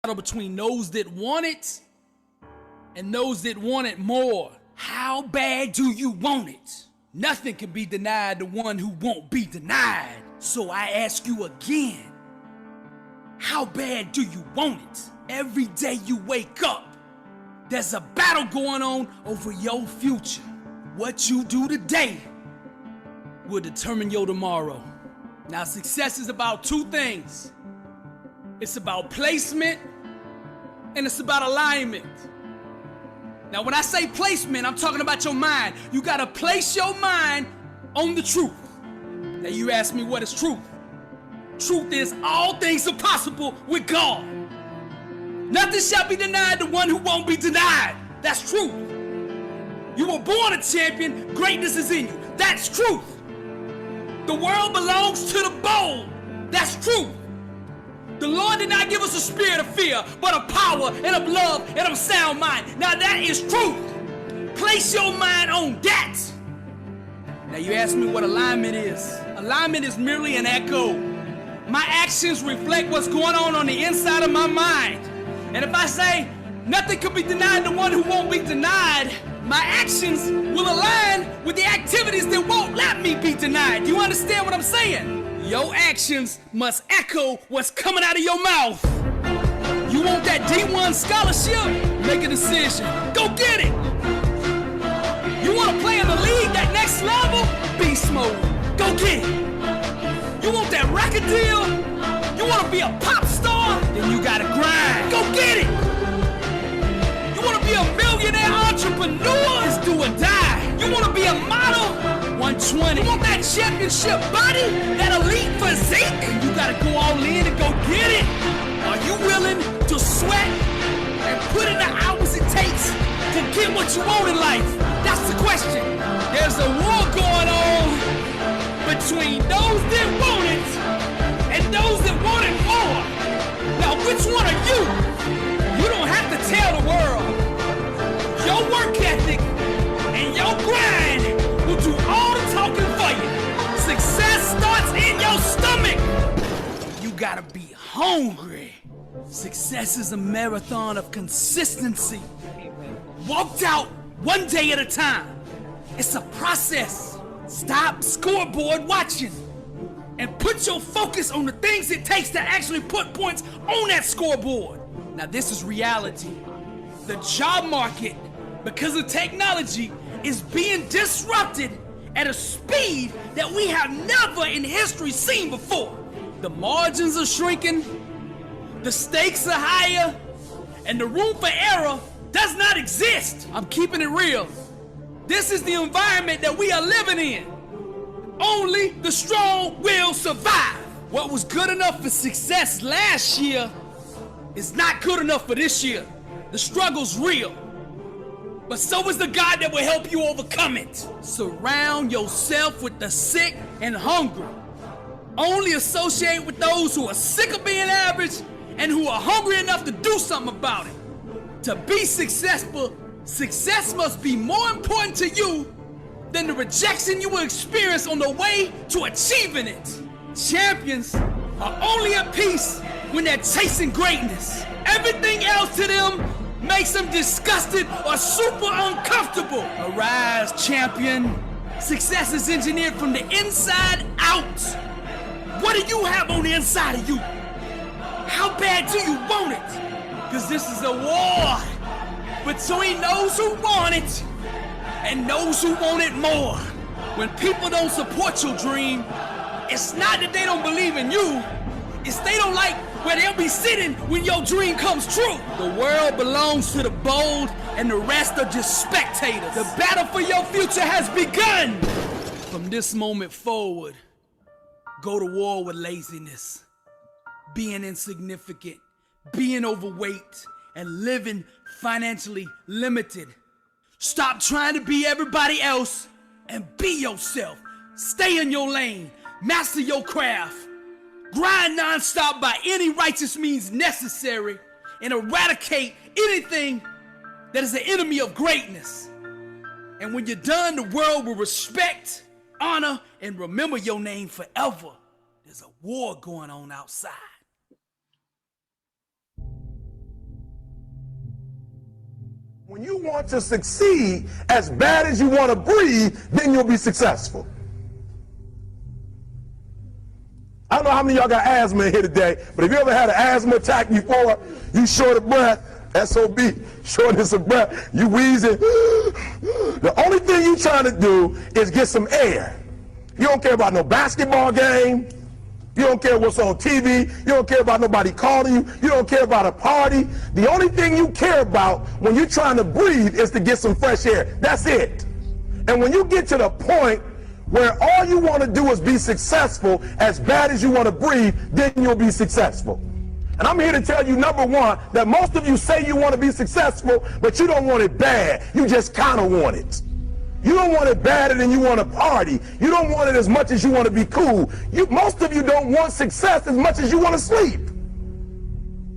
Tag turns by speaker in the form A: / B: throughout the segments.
A: battle between those that want it and those that want it more. How bad do you want it? Nothing can be denied the one who won't be denied. So I ask you again, how bad do you want it? Every day you wake up, there's a battle going on over your future. What you do today will determine your tomorrow. Now, success is about two things. It's about placement and it's about alignment. Now, when I say placement, I'm talking about your mind. You gotta place your mind on the truth. Now, you ask me, what is truth? Truth is all things are possible with God. Nothing shall be denied the one who won't be denied. That's truth. You were born a champion, greatness is in you. That's truth. The world belongs to the bold. That's truth. The Lord did not give us a spirit of fear, but of power and of love and of sound mind. Now that is truth. Place your mind on that. Now you ask me what alignment is. Alignment is merely an echo. My actions reflect what's going on the inside of my mind. And if I say, nothing can be denied the one who won't be denied, my actions will align with the activities that won't let me be denied. Do you understand what I'm saying? Your actions must echo what's coming out of your mouth. You want that D1 scholarship? Make a decision. Go get it. You want to play in the league, that next level? Beast mode. Go get it. You want that record deal? You want to be a pop star? Then you got to grind. Go get it. You want to be a millionaire entrepreneur? It's do or die. You want to be a model? 120. You want that championship body? That elite physique? You gotta go all in and go get it. Are you willing to sweat and put in the hours it takes to get what you want in life? That's the question. There's a war going on between those that want it and those that want it more. Now, which one are you? You don't have to tell the world. Your work ethic and your grind will do all the talking for you. Success starts in your stomach. You gotta be hungry. Success is a marathon of consistency. Walked out one day at a time. It's a process. Stop scoreboard watching and put your focus on the things it takes to actually put points on that scoreboard. Now, this is reality. The job market, because of technology, is being disrupted at a speed that we have never in history seen before. The margins are shrinking, the stakes are higher, and the room for error does not exist. I'm keeping it real. This is the environment that we are living in. Only the strong will survive. What was good enough for success last year is not good enough for this year. The struggle's real. But so is the God that will help you overcome it. Surround yourself with the sick and hungry. Only associate with those who are sick of being average and who are hungry enough to do something about it. To be successful, success must be more important to you than the rejection you will experience on the way to achieving it. Champions are only at peace when they're chasing greatness. Everything else to them makes them disgusted or super uncomfortable. Arise, champion. Success is engineered from the inside out. What do you have on the inside of you? How bad do you want it? Because this is a war between those who want it and those who want it more. When people don't support your dream, it's not that they don't believe in you, it's they don't like where they'll be sitting when your dream comes true. The world belongs to the bold and the rest are just spectators. The battle for your future has begun. From this moment forward, go to war with laziness, being insignificant, being overweight, and living financially limited. Stop trying to be everybody else and be yourself. Stay in your lane, master your craft. Grind non-stop by any righteous means necessary and eradicate anything that is the enemy of greatness. And when you're done, the world will respect, honor, and remember your name forever. There's a war going on outside.
B: When you want to succeed as bad as you want to breathe, then you'll be successful. I don't know how many of y'all got asthma in here today, but if you ever had an asthma attack before, you short of breath, SOB, shortness of breath, you wheezing. The only thing you trying to do is get some air. You don't care about no basketball game. You don't care what's on TV. You don't care about nobody calling you. You don't care about a party. The only thing you care about when you're trying to breathe is to get some fresh air. That's it. And when you get to the point where all you want to do is be successful as bad as you want to breathe, then you'll be successful. And I'm here to tell you, number one, that most of you say you want to be successful, but you don't want it bad. You just kind of want it. You don't want it badder than you want to party. You don't want it as much as you want to be cool. Most of you don't want success as much as you want to sleep.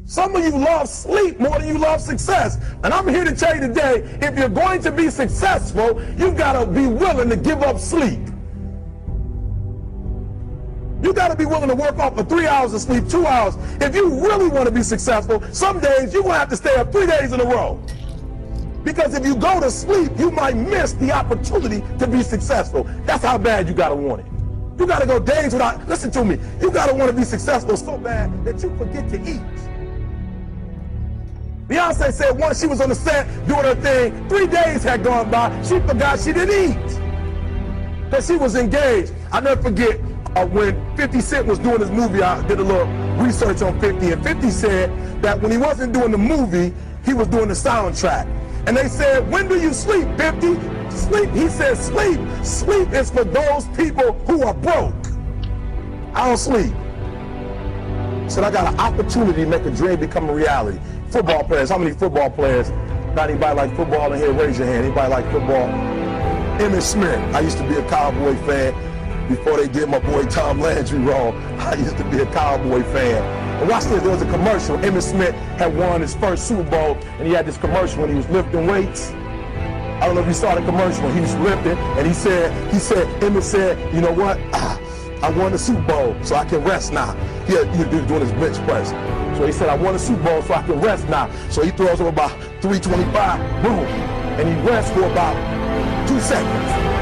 B: Some of you love sleep more than you love success. And I'm here to tell you today, if you're going to be successful, you've got to be willing to give up sleep. You got to be willing to work off for 3 hours of sleep, 2 hours. If you really want to be successful, some days you're going to have to stay up 3 days in a row. Because if you go to sleep, you might miss the opportunity to be successful. That's how bad you got to want it. You got to go days without, listen to me, you got to want to be successful so bad that you forget to eat. Beyonce said once she was on the set doing her thing, 3 days had gone by, she forgot she didn't eat. Because she was engaged. I'll never forget when 50 Cent was doing his movie, I did a little research on 50, and 50 said that when he wasn't doing the movie, he was doing the soundtrack. And they said, when do you sleep, 50? Sleep. He said, sleep. Sleep is for those people who are broke. I don't sleep. He said, I got an opportunity to make a dream become a reality. Football players, how many football players? Not anybody like football in here, raise your hand. Anybody like football? Emmitt Smith. I used to be a Cowboy fan before they did my boy Tom Landry wrong. I used to be a Cowboy fan. And watch this, there was a commercial. Emmitt Smith had won his first Super Bowl, and he had this commercial when he was lifting weights. I don't know if you saw the commercial when he was lifting, and Emmitt said, you know what? I won the Super Bowl, so I can rest now. He was doing his bench press. So he said, I won the Super Bowl, so I can rest now. So he throws up about 325, boom, and he rests for about 2 seconds.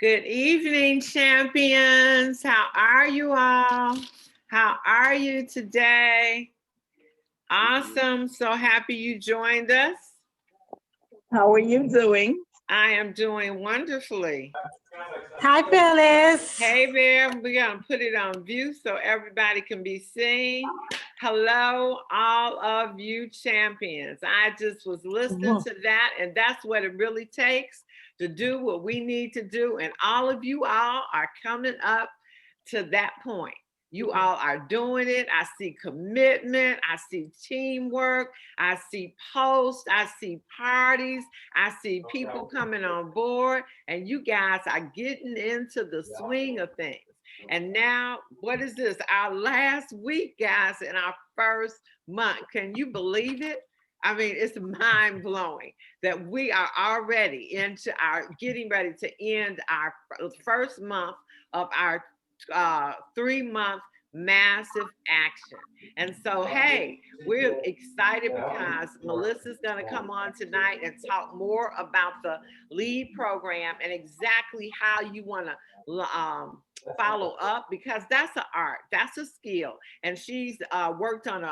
C: Good evening, champions. How are you all? How are you today? Awesome. So happy you joined us.
D: How are you doing?
C: I am doing wonderfully.
D: Hi, Phyllis.
C: Hey there. We're going to put it on view so everybody can be seen. Hello, all of you champions. I just was listening to that, and that's what it really takes to do what we need to do. And all of you all are coming up to that point. You all are doing it. I see commitment. I see teamwork. I see posts. I see parties. I see people coming on board. And you guys are getting into the swing of things. And now, what is this? Our last week, guys, in our first month. Can you believe it? I mean, it's mind blowing that we are already into our getting ready to end our first month of our 3-month massive action. And so, hey, we're excited because Melissa's going to come on tonight and talk more about the LEAD program and exactly how you want to follow up, because that's an art, that's a skill. And she's worked on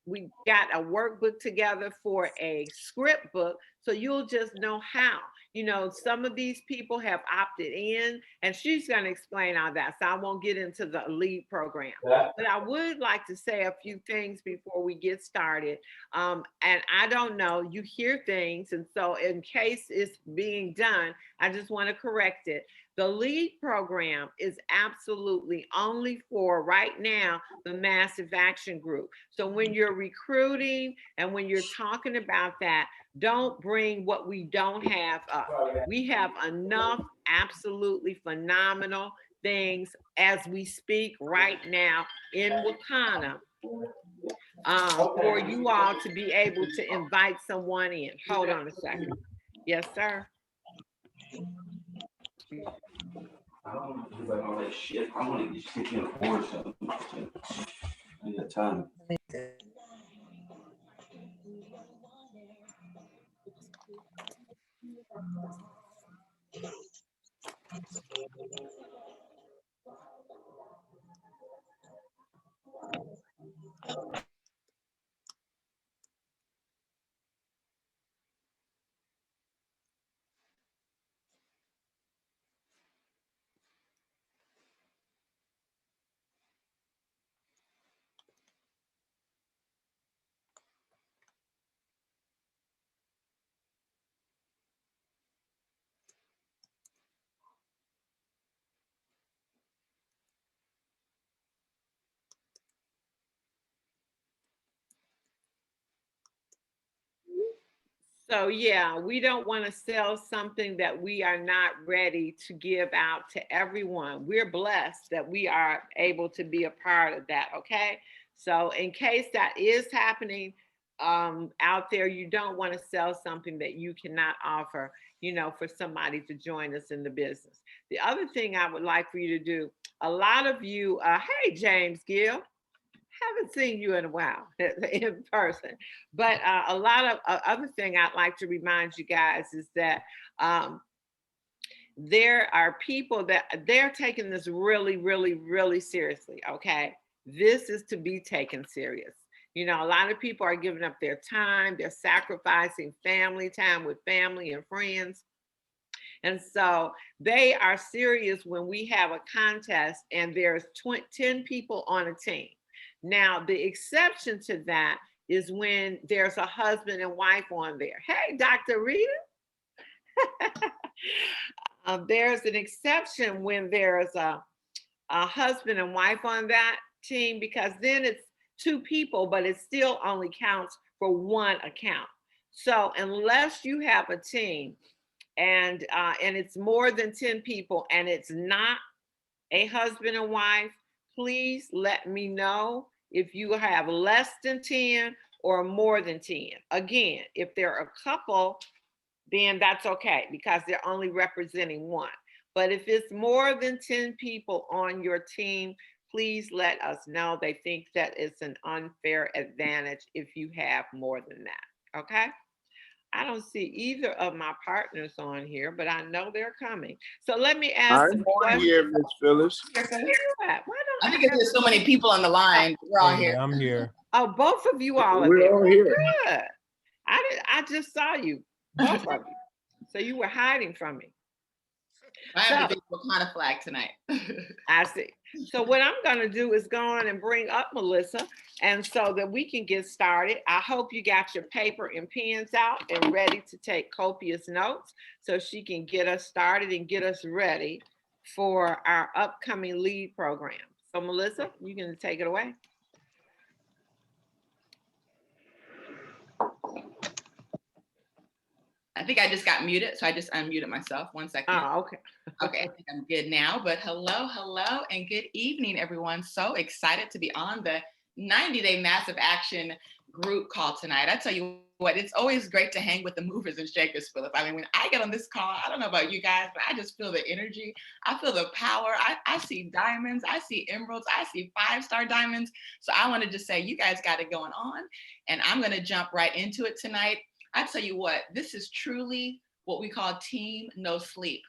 C: we got a workbook together for a script book, so you'll just know how. You know, some of these people have opted in, and she's going to explain all that, so I won't get into the LEAD program. But I would like to say a few things before we get started. And I don't know, you hear things, and so in case it's being done, I just want to correct it. The LEAD program is absolutely only for right now the Massive Action Group. So when you're recruiting and when you're talking about that, don't bring what we don't have up. We have enough absolutely phenomenal things as we speak right now in Wakanda for you all to be able to invite someone in. Hold on a second. Yes, sir.
E: Cause like I'm like shit. I want to just get you a board something. I need time.
C: So yeah, we don't want to sell something that we are not ready to give out to everyone. We're blessed that we are able to be a part of that. Okay. So in case that is happening out there, you don't want to sell something that you cannot offer, for somebody to join us in the business. The other thing I would like for you to do, a lot of you, hey, James Gill, haven't seen you in a while in person, but a lot of other thing I'd like to remind you guys is that there are people that they're taking this really, really, really seriously. Okay, this is to be taken serious. A lot of people are giving up their time, they're sacrificing family time with family and friends. And so they are serious when we have a contest and there's 10 people on a team. Now, the exception to that is when there's a husband and wife on there. Hey, Dr. Rita. There's an exception when there's a husband and wife on that team, because then it's 2 people, but it still only counts for 1 account. So unless you have a team and it's more than 10 people and it's not a husband and wife, please let me know if you have less than 10 or more than 10. Again, if they're a couple, then that's okay because they're only representing 1. But if it's more than 10 people on your team, please let us know. They think that it's an unfair advantage if you have more than that, okay? I don't see either of my partners on here, but I know they're coming. So let me ask some questions.
F: Here, Miss Phyllis.
C: Where you at? Why don't
G: I think there's so many people on the line. We're all here.
H: I'm here.
C: Oh, both of you all are
F: We're
C: there.
F: all here.
C: Good. I just saw you, both of you. So you were hiding from me.
G: I have the big Wakanda flag tonight.
C: I see. So what I'm going to do is go on and bring up Melissa, and so that we can get started. I hope you got your paper and pens out and ready to take copious notes so she can get us started and get us ready for our upcoming lead program. So Melissa, you can take it away.
G: I think I just got muted, so I just unmuted myself. 1 second.
C: Oh, okay.
G: Okay, I think I'm good now, but hello, and good evening, everyone. So excited to be on the 90-day massive action group call tonight. I tell you what, it's always great to hang with the movers and shakers, Philip. I mean, when I get on this call, I don't know about you guys, but I just feel the energy. I feel the power. I see diamonds, I see emeralds, I see 5-star diamonds. So I want to just say, you guys got it going on, and I'm going to jump right into it tonight. I tell you what, this is truly what we call Team No Sleep.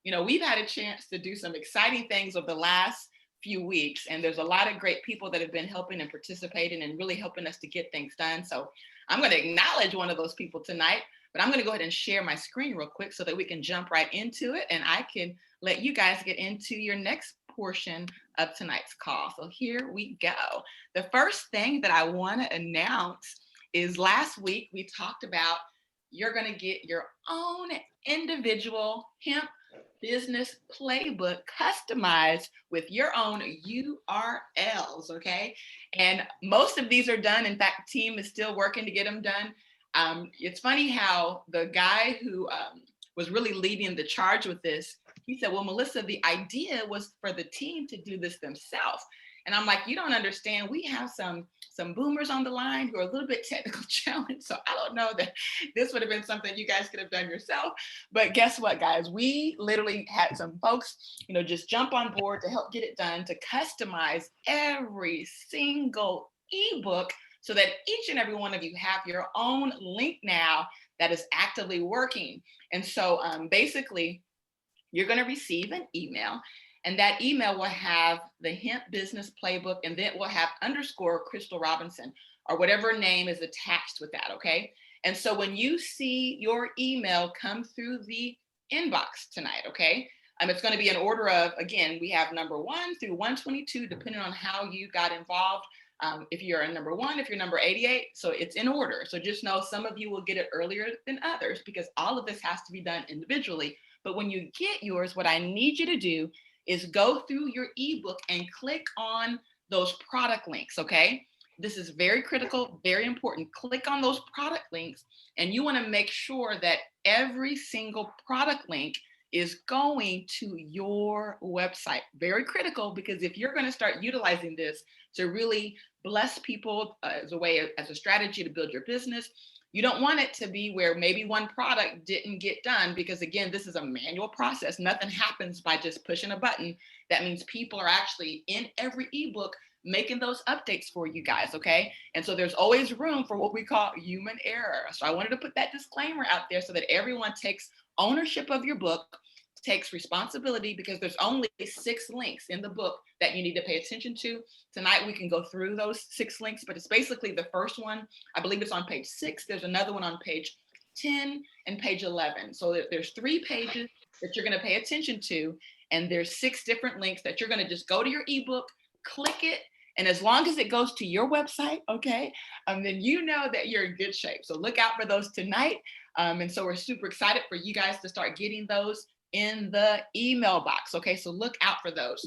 G: We've had a chance to do some exciting things over the last few weeks, and there's a lot of great people that have been helping and participating and really helping us to get things done. So I'm going to acknowledge one of those people tonight, but I'm going to go ahead and share my screen real quick so that we can jump right into it, and I can let you guys get into your next portion of tonight's call. So here we go. The first thing that I want to announce is last week we talked about you're going to get your own individual hemp business playbook customized with your own URLs, okay? And most of these are done. In fact, the team is still working to get them done. It's funny how the guy who was really leading the charge with this, he said, well, Melissa, the idea was for the team to do this themselves. And I'm like, you don't understand. We have some boomers on the line who are a little bit technical challenged. So I don't know that this would have been something you guys could have done yourself. But guess what, guys? We literally had some folks, just jump on board to help get it done, to customize every single ebook so that each and every one of you have your own link now that is actively working. And so basically, you're going to receive an email, and that email will have the Hemp Business Playbook, and then it will have _ Crystal Robinson or whatever name is attached with that, okay? And so when you see your email come through the inbox tonight, okay, it's going to be in order of, again, we have number 1 through 122, depending on how you got involved. If you're in number 1, if you're number 88, so it's in order. So just know some of you will get it earlier than others because all of this has to be done individually. But when you get yours, what I need you to do is go through your ebook and click on those product links, okay? This is very critical, very important. Click on those product links, and you want to make sure that every single product link is going to your website. Very critical, because if you're going to start utilizing this to really bless people as a strategy to build your business, you don't want it to be where maybe one product didn't get done, because again, this is a manual process. Nothing happens by just pushing a button. That means people are actually in every ebook making those updates for you guys, okay? And so there's always room for what we call human error. So I wanted to put that disclaimer out there so that everyone takes ownership of your book, takes responsibility, because there's only 6 links in the book that you need to pay attention to. Tonight we can go through those 6 links, but it's basically the first one. I believe it's on page 6. There's another one on page 10 and page 11. So there's 3 pages that you're going to pay attention to, and there's 6 different links that you're going to just go to your ebook, click it, and as long as it goes to your website, okay, then you know that you're in good shape. So look out for those tonight. And so we're super excited for you guys to start getting those in the email box. Okay, so look out for those.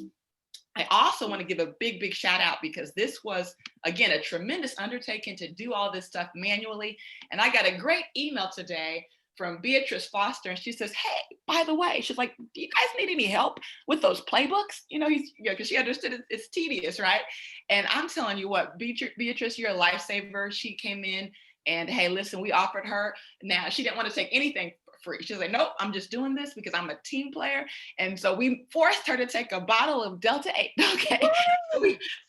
G: I also want to give a big, big shout out, because this was, again, a tremendous undertaking to do all this stuff manually. And I got a great email today from Beatrice Foster, and she says, hey, by the way, she's like, do you guys need any help with those playbooks? Because she understood it's tedious, right? And I'm telling you what, Beatrice, you're a lifesaver. She came in and, hey, listen, we offered her. Now, she didn't want to take anything free. She's like, nope, I'm just doing this because I'm a team player. And so we forced her to take a bottle of Delta 8. Okay.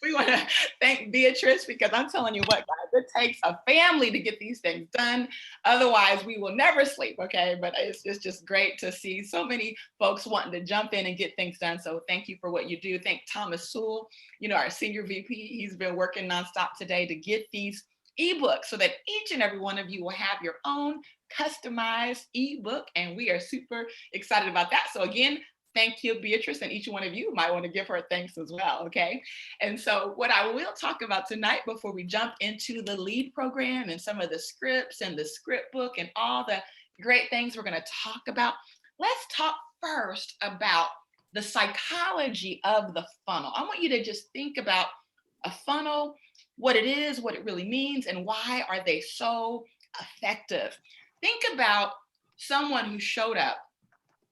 G: we want to thank Beatrice, because I'm telling you what, guys, it takes a family to get these things done. Otherwise, we will never sleep. Okay. But it's just great to see so many folks wanting to jump in and get things done. So thank you for what you do. Thank Thomas Sewell, our senior VP. He's been working nonstop today to get these ebooks so that each and every one of you will have your own customized ebook, and we are super excited about that. So again, thank you, Beatrice, and each one of you might want to give her thanks as well, okay? And so what I will talk about tonight, before we jump into the LEAD program and some of the scripts and the script book and all the great things we're going to talk about, let's talk first about the psychology of the funnel. I want you to just think about a funnel, what it is, what it really means, and why are they so effective. Think about someone who showed up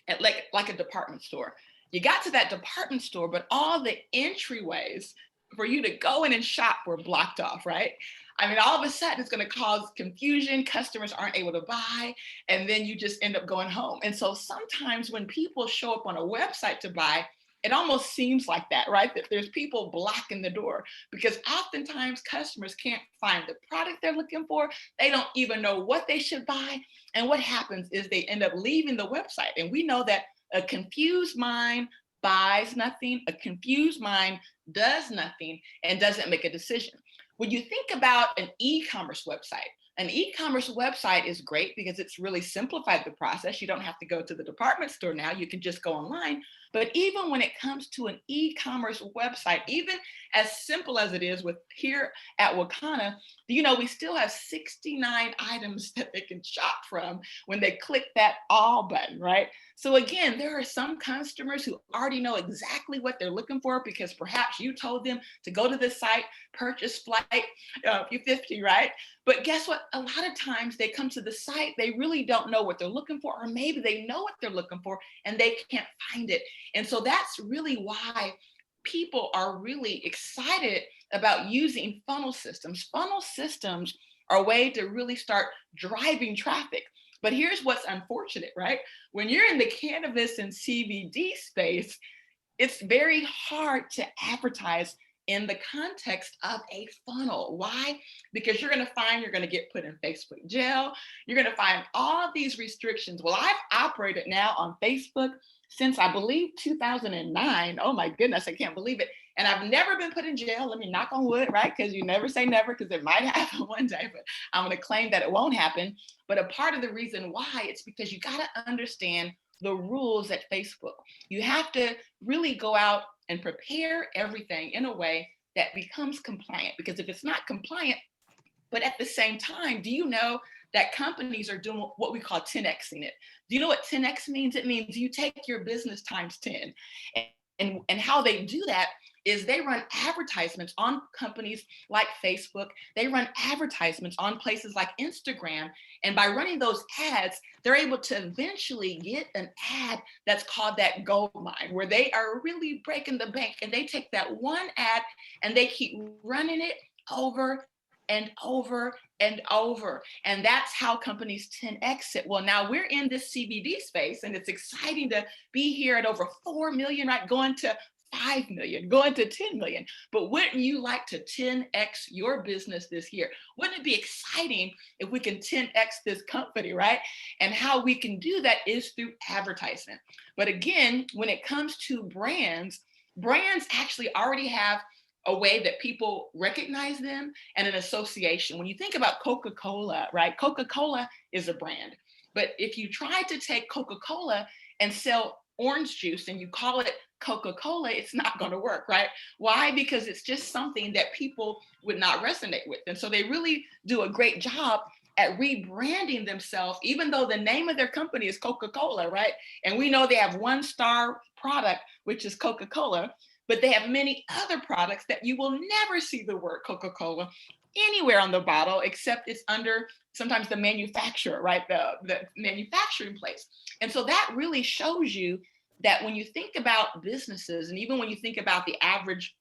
G: at like a department store. You got to that department store, but all the entryways for you to go in and shop were blocked off, right? I mean, all of a sudden it's going to cause confusion. Customers aren't able to buy, and then you just end up going home. And so sometimes when people show up on a website to buy, it almost seems like that, right? That there's people blocking the door, because oftentimes customers can't find the product they're looking for. They don't even know what they should buy. And what happens is they end up leaving the website. And we know that a confused mind buys nothing. A confused mind does nothing and doesn't make a decision. When you think about an e-commerce website is great because it's really simplified the process. You don't have to go to the department store now. You can just go online. But even when it comes to an e-commerce website, even as simple as it is with here at Wakana, we still have 69 items that they can shop from when they click that all button, right? So again, there are some customers who already know exactly what they're looking for, because perhaps you told them to go to this site, purchase flight 50, right? But guess what? A lot of times they come to the site, they really don't know what they're looking for, or maybe they know what they're looking for and they can't find it. And so that's really why people are really excited about using funnel systems. Funnel systems are a way to really start driving traffic. But here's what's unfortunate, right? When you're in the cannabis and CBD space, it's very hard to advertise in the context of a funnel. Why? Because you're going to find you're going to get put in Facebook jail. You're going to find all these restrictions. Well, I've operated now on Facebook since I believe 2009. Oh my goodness, I can't believe it. And I've never been put in jail. Let me knock on wood, right? Because you never say never, because it might happen one day, but I'm going to claim that it won't happen. But a part of the reason why, it's because you got to understand the rules at Facebook. You have to really go out and prepare everything in a way that becomes compliant. Because if it's not compliant, but at the same time, do you know that companies are doing what we call 10Xing it? Do you know what 10X means? It means you take your business times 10. And how they do that is they run advertisements on companies like Facebook. They run advertisements on places like Instagram. And by running those ads, they're able to eventually get an ad that's called that gold mine, where they are really breaking the bank. And they take that one ad and they keep running it over and over and over. And that's how companies 10X it. Well, now we're in this CBD space, and it's exciting to be here at over 4 million, right? Going to 5 million, going to 10 million. But wouldn't you like to 10X your business this year? Wouldn't it be exciting if we can 10X this company, right? And how we can do that is through advertisement. But again, when it comes to brands actually already have a way that people recognize them and an association. When you think about Coca-Cola, right? Coca-Cola is a brand. But if you try to take Coca-Cola and sell orange juice and you call it Coca-Cola, it's not going to work, right? Why? Because it's just something that people would not resonate with. And so they really do a great job at rebranding themselves, even though the name of their company is Coca-Cola, right? And we know they have one star product, which is Coca-Cola, but they have many other products that you will never see the word Coca-Cola anywhere on the bottle, except it's under sometimes the manufacturer, right? The manufacturing place. And so that really shows you that when you think about businesses, and even when you think about the average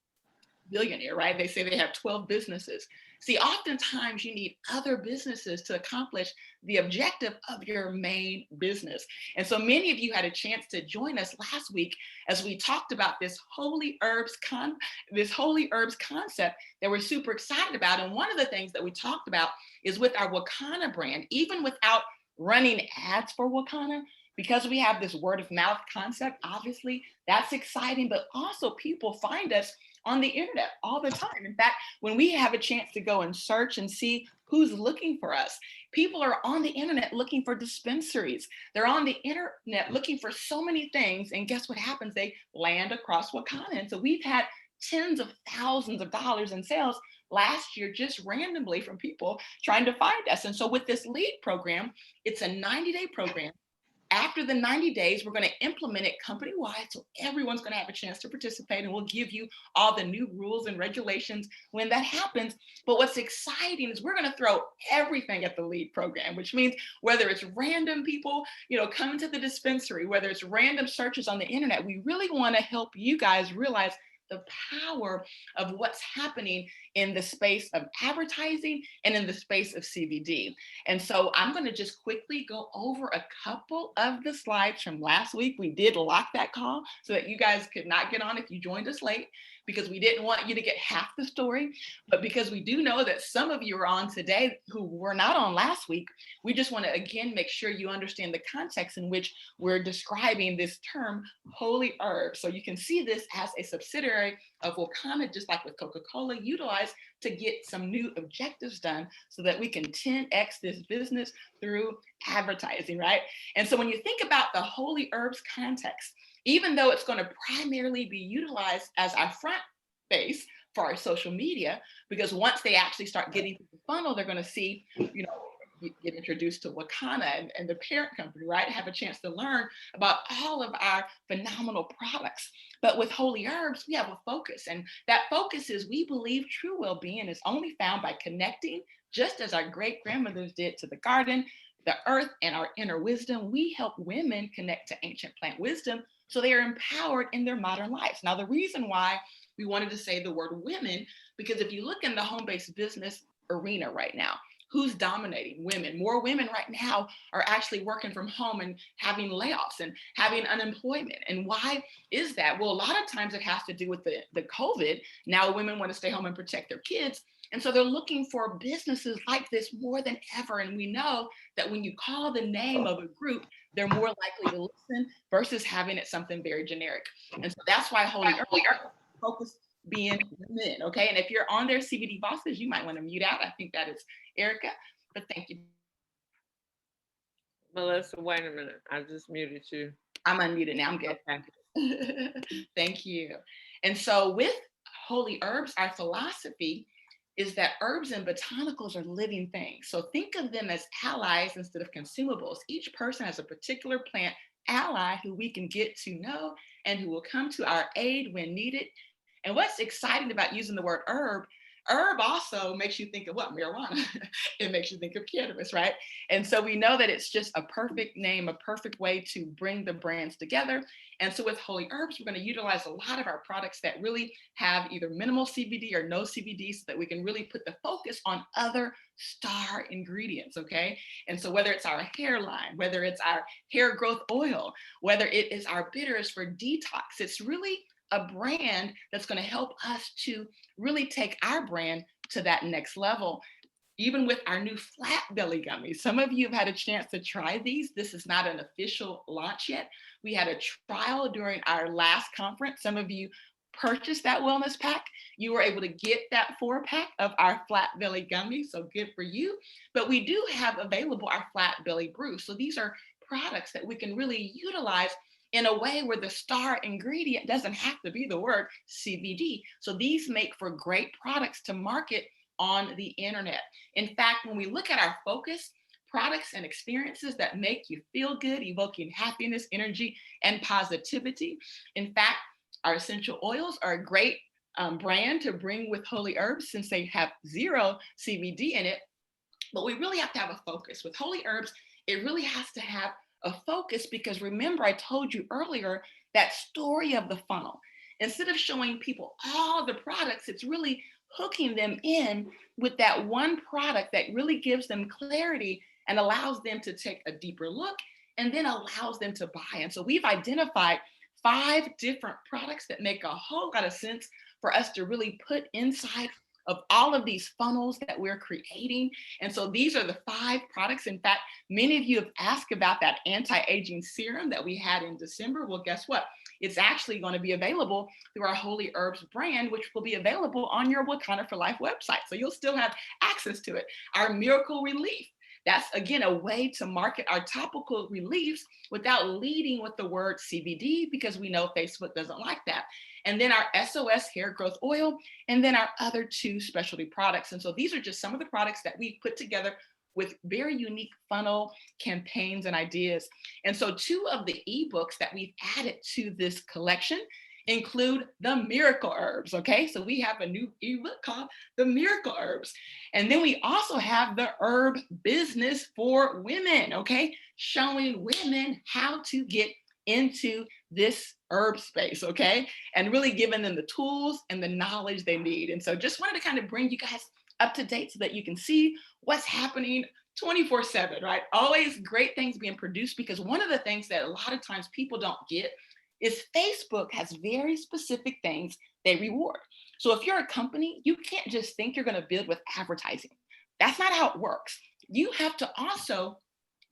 G: billionaire, right? They say they have 12 businesses. See, oftentimes you need other businesses to accomplish the objective of your main business. And so many of you had a chance to join us last week as we talked about this holy herbs concept that we're super excited about. And one of the things that we talked about is with our Wakana brand, even without running ads for Wakana, because we have this word of mouth concept, obviously that's exciting, but also people find us on the internet all the time. In fact, when we have a chance to go and search and see who's looking for us, people are on the internet looking for dispensaries. They're on the internet looking for so many things. And guess what happens? They land across Wakana. And so we've had tens of thousands of dollars in sales last year, just randomly from people trying to find us. And so with this LEAD program, it's a 90-day program. After the 90 days, we're going to implement it company-wide, so everyone's going to have a chance to participate, and we'll give you all the new rules and regulations when that happens. But what's exciting is we're going to throw everything at the LEAD program, which means whether it's random people, coming to the dispensary, whether it's random searches on the internet, we really want to help you guys realize the power of what's happening in the space of advertising and in the space of CBD. And so I'm going to just quickly go over a couple of the slides from last week. We did lock that call so that you guys could not get on if you joined us late, because we didn't want you to get half the story. But because we do know that some of you are on today who were not on last week, we just want to again make sure you understand the context in which we're describing this term holy herb. So you can see this as a subsidiary of Wakana, just like with Coca-Cola, utilized to get some new objectives done so that we can 10X this business through advertising, right? And so when you think about the holy herbs context, even though it's going to primarily be utilized as our front face for our social media, because once they actually start getting through the funnel, they're going to see, get introduced to Wakana and the parent company, right? Have a chance to learn about all of our phenomenal products. But with holy herbs, we have a focus. And that focus is we believe true well-being is only found by connecting, just as our great grandmothers did, to the garden, the earth, and our inner wisdom. We help women connect to ancient plant wisdom So they are empowered in their modern lives. Now, the reason why we wanted to say the word women, because if you look in the home-based business arena right now, who's dominating? Women. More women right now are actually working from home and having layoffs and having unemployment. And why is that? Well, a lot of times it has to do with the COVID. Now women want to stay home and protect their kids. And so they're looking for businesses like this more than ever. And we know that when you call the name of a group, they're more likely to listen versus having it something very generic. And so that's why Holy Earth focus being men, okay? And if you're on their CBD bosses, you might want to mute out. I think that is Erica, but thank you.
C: Melissa, wait a minute. I just muted you.
G: I'm unmuted now, I'm good. Okay. Thank you. And so with Holy Herbs, our philosophy is that herbs and botanicals are living things. So think of them as allies instead of consumables. Each person has a particular plant ally who we can get to know and who will come to our aid when needed. And what's exciting about using the word herb also makes you think of what? Marijuana. It makes you think of cannabis, right? And so we know that it's just a perfect name, a perfect way to bring the brands together. And so with Holy Herbs, we're going to utilize a lot of our products that really have either minimal CBD or no CBD so that we can really put the focus on other star ingredients, okay? And so whether it's our hairline, whether it's our hair growth oil, whether it is our bitters for detox, it's really a brand that's going to help us to really take our brand to that next level. Even with our new flat belly gummies, some of you have had a chance to try these. This is not an official launch yet. We had a trial during our last conference. Some of you purchased that wellness pack. You were able to get that 4-pack of our flat belly gummies, so good for you. But we do have available our flat belly brew. So these are products that we can really utilize in a way where the star ingredient doesn't have to be the word CBD. So these make for great products to market on the internet. In fact, when we look at our focus, products and experiences that make you feel good, evoking happiness, energy, and positivity. In fact, our essential oils are a great brand to bring with Holy Herbs since they have 0 CBD in it. But we really have to have a focus. With Holy Herbs, it really has to have a focus because remember, I told you earlier that story of the funnel. Instead of showing people all the products, it's really hooking them in with that one product that really gives them clarity and allows them to take a deeper look and then allows them to buy. And so we've identified 5 different products that make a whole lot of sense for us to really put inside of all of these funnels that we're creating. And so these are the 5 products. In fact, many of you have asked about that anti-aging serum that we had in December. Well, guess what? It's actually going to be available through our Holy Herbs brand, which will be available on your Wakanda for Life website. So you'll still have access to it. Our Miracle Relief. That's, again, a way to market our topical reliefs without leading with the word CBD because we know Facebook doesn't like that. And then our SOS hair growth oil, and then our other 2 specialty products. And so these are just some of the products that we put together with very unique funnel campaigns and ideas. And so 2 of the ebooks that we've added to this collection include the Miracle Herbs, okay? So we have a new ebook called the Miracle Herbs. And then we also have the Herb Business for Women, okay? Showing women how to get into this herb space, okay? And really giving them the tools and the knowledge they need. And so just wanted to kind of bring you guys up to date so that you can see what's happening 24/7, right? Always great things being produced because one of the things that a lot of times people don't get is Facebook has very specific things they reward. So if you're a company, you can't just think you're going to build with advertising. That's not how it works. You have to also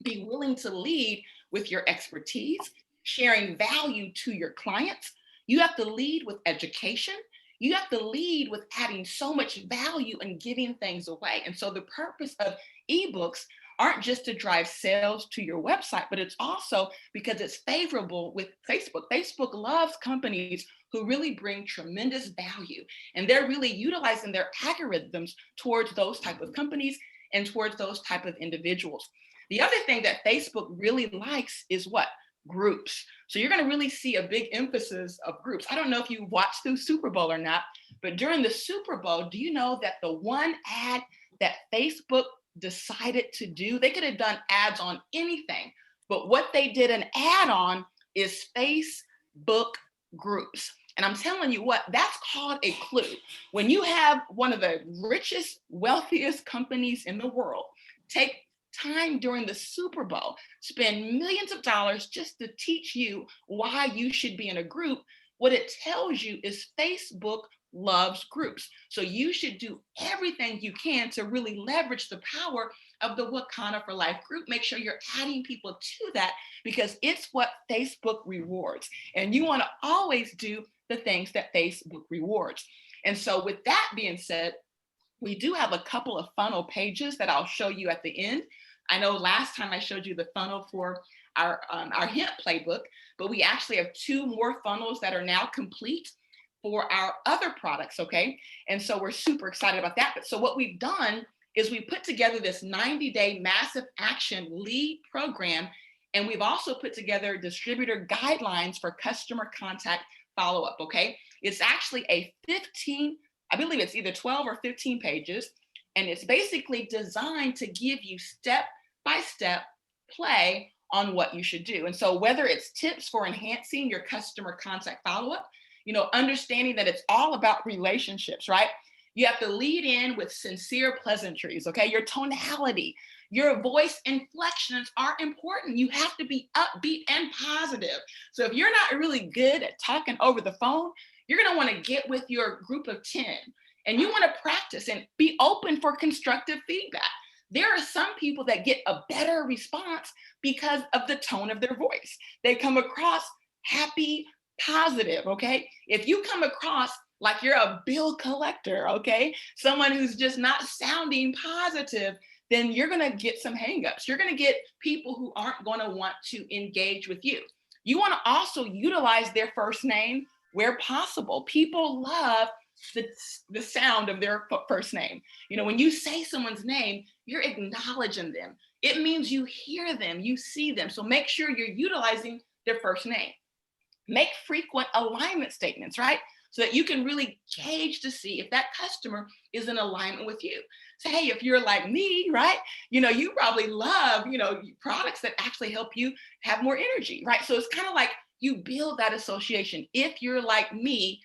G: be willing to lead with your expertise, sharing value to your clients. You have to lead with education. You have to lead with adding so much value and giving things away. And so the purpose of ebooks aren't just to drive sales to your website, but it's also because it's favorable with Facebook. Facebook loves companies who really bring tremendous value, and they're really utilizing their algorithms towards those type of companies and towards those type of individuals. The other thing that Facebook really likes is what? Groups. So you're going to really see a big emphasis of groups. I don't know if you watched the Super Bowl or not, but during the Super Bowl, do you know that the one ad that Facebook decided to do, they could have done ads on anything, but what they did an ad on is face groups. And I'm telling you what, that's called a clue. When you have one of the richest, wealthiest companies in the world take time during the Super Bowl, spend millions of dollars just to teach you why you should be in a group, what it tells you is Facebook loves groups. So you should do everything you can to really leverage the power of the Wakanda for Life group. Make sure you're adding people to that because it's what Facebook rewards. And you want to always do the things that Facebook rewards. And so with that being said, we do have a couple of funnel pages that I'll show you at the end. I know last time I showed you the funnel for our hemp playbook, but we actually have 2 more funnels that are now complete for our other products, okay? And so we're super excited about that. But so what we've done is we put together this 90-day massive action lead program, and we've also put together distributor guidelines for customer contact follow-up, okay? It's actually a 15, I believe it's either 12 or 15 pages, and it's basically designed to give you step-by-step play on what you should do. And so whether it's tips for enhancing your customer contact follow-up, you know, understanding that it's all about relationships, right? You have to lead in with sincere pleasantries, okay? Your tonality, your voice inflections are important. You have to be upbeat and positive. So if you're not really good at talking over the phone, you're gonna wanna get with your group of 10 and you wanna practice and be open for constructive feedback. There are some people that get a better response because of the tone of their voice. They come across happy, positive, okay? If you come across like you're a bill collector, okay? Someone who's just not sounding positive, then you're gonna get some hangups. You're gonna get people who aren't gonna want to engage with you. You wanna also utilize their first name where possible. People love the sound of their first name. You know, when you say someone's name, you're acknowledging them. It means you hear them, you see them. So make sure you're utilizing their first name. Make frequent alignment statements, right? So that you can really gauge to see if that customer is in alignment with you. So, hey, if you're like me, right? You know, you probably love, you know, products that actually help you have more energy, right? So it's kind of like you build that association. If you're like me, ...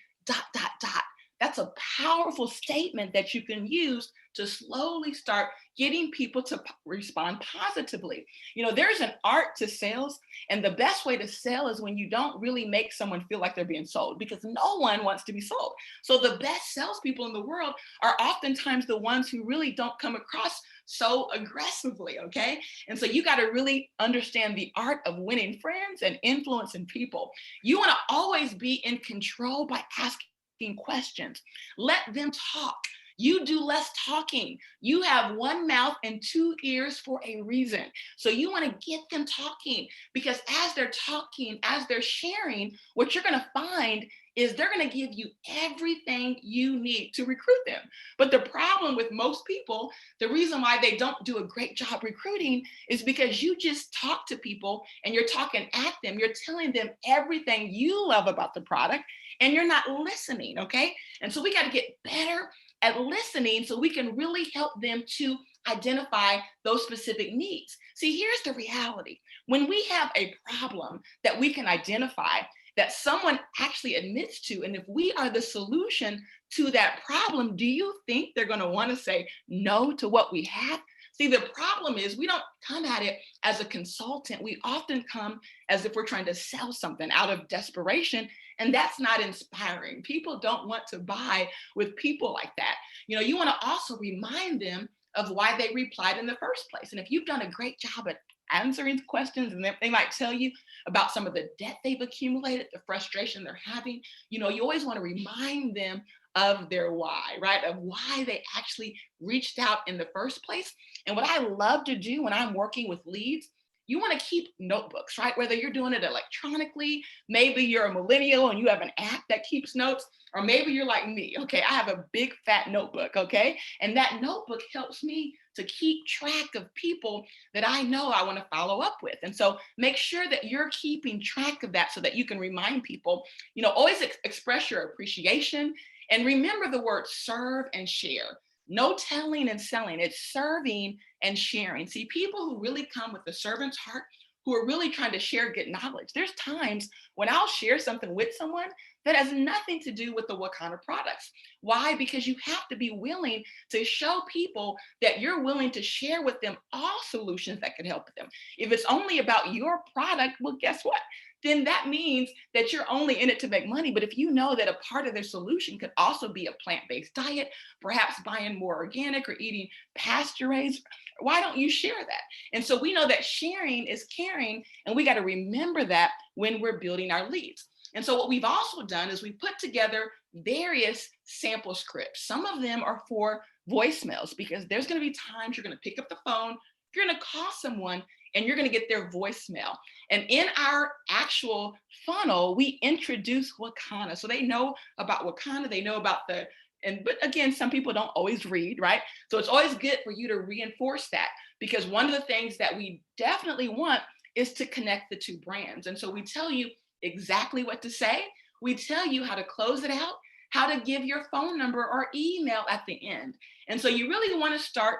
G: That's a powerful statement that you can use to slowly start getting people to respond positively. You know, there's an art to sales, and the best way to sell is when you don't really make someone feel like they're being sold, because no one wants to be sold. So the best salespeople in the world are oftentimes the ones who really don't come across so aggressively, okay? And so you got to really understand the art of winning friends and influencing people. You want to always be in control by asking questions. Let them talk. You do less talking. You have one mouth and 2 ears for a reason. So you want to get them talking, because as they're talking, as they're sharing, what you're going to find is they're going to give you everything you need to recruit them. But the problem with most people, the reason why they don't do a great job recruiting is because you just talk to people and you're talking at them. You're telling them everything you love about the product and you're not listening, okay? And so we got to get better at listening so we can really help them to identify those specific needs. See, here's the reality. When we have a problem that we can identify, that someone actually admits to, and if we are the solution to that problem, do you think they're going to want to say no to what we have? See, the problem is we don't come at it as a consultant. We often come as if we're trying to sell something out of desperation, and that's not inspiring. People don't want to buy with people like that. You know, you want to also remind them of why they replied in the first place. And if you've done a great job at answering questions, and they might tell you about some of the debt they've accumulated, the frustration they're having, you know, you always want to remind them of their why, right? Of why they actually reached out in the first place. And what I love to do when I'm working with leads, you want to keep notebooks, right? Whether you're doing it electronically, maybe you're a millennial and you have an app that keeps notes, or maybe you're like me, okay? I have a big fat notebook, okay? And that notebook helps me to keep track of people that I know I want to follow up with. And so make sure that you're keeping track of that so that you can remind people, you know, always express your appreciation. And remember the word serve and share. No telling and selling, it's serving and sharing. See, people who really come with the servant's heart, who are really trying to share good knowledge. There's times when I'll share something with someone that has nothing to do with the Wakana products. Why? Because you have to be willing to show people that you're willing to share with them all solutions that can help them. If it's only about your product, well, guess what? Then that means that you're only in it to make money. But if you know that a part of their solution could also be a plant-based diet, perhaps buying more organic or eating pasture-raised, why don't you share that? And so we know that sharing is caring, and we got to remember that when we're building our leads. And so what we've also done is we put together various sample scripts. Some of them are for voicemails, because there's going to be times you're going to pick up the phone, you're going to call someone, and you're going to get their voicemail. And in our actual funnel, we introduce Wakana. So they know about Wakana, they know about but again, some people don't always read, right? So it's always good for you to reinforce that, because one of the things that we definitely want is to connect the two brands. And so we tell you exactly what to say. We tell you how to close it out, how to give your phone number or email at the end. And so you really want to start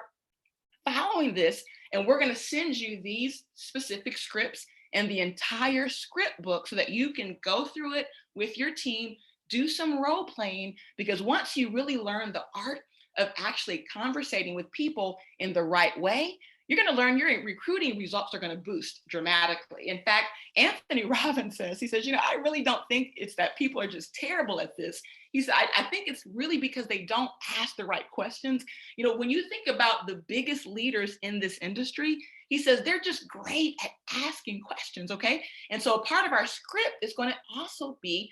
G: following this, and we're going to send you these specific scripts and the entire script book so that you can go through it with your team, do some role playing, because once you really learn the art of actually conversating with people in the right way, you're going to learn your recruiting results are going to boost dramatically. In fact, Anthony Robbins says, he says, I really don't think it's that people are just terrible at this. He said, I think it's really because they don't ask the right questions. When you think about the biggest leaders in this industry, he says they're just great at asking questions, okay? And so a part of our script is going to also be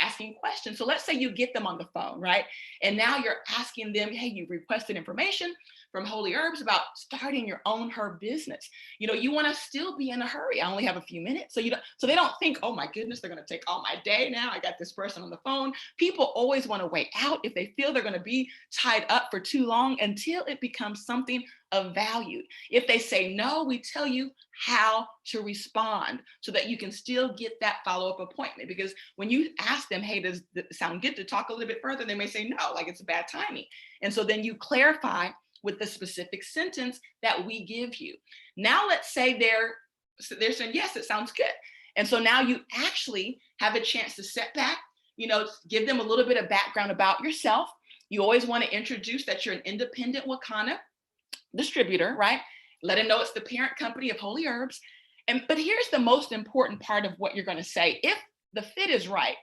G: asking questions. So let's say you get them on the phone, right? And now you're asking them, hey, you've requested information from Holy Herbs about starting your own herb business. You want to still be in a hurry. I only have a few minutes. So they don't think, oh my goodness, they're going to take all my day now. I got this person on the phone. People always want to wait out if they feel they're going to be tied up for too long until it becomes something of value. If they say no, we tell you how to respond so that you can still get that follow-up appointment. Because when you ask them, hey, does it sound good to talk a little bit further? They may say no, like it's a bad timing. And so then you clarify with the specific sentence that we give you. Now let's say they're saying, yes, it sounds good. And so now you actually have a chance to sit back, give them a little bit of background about yourself. You always want to introduce that you're an independent Wakana distributor, right? Let them know it's the parent company of Holy Herbs. But here's the most important part of what you're going to say. If the fit is right,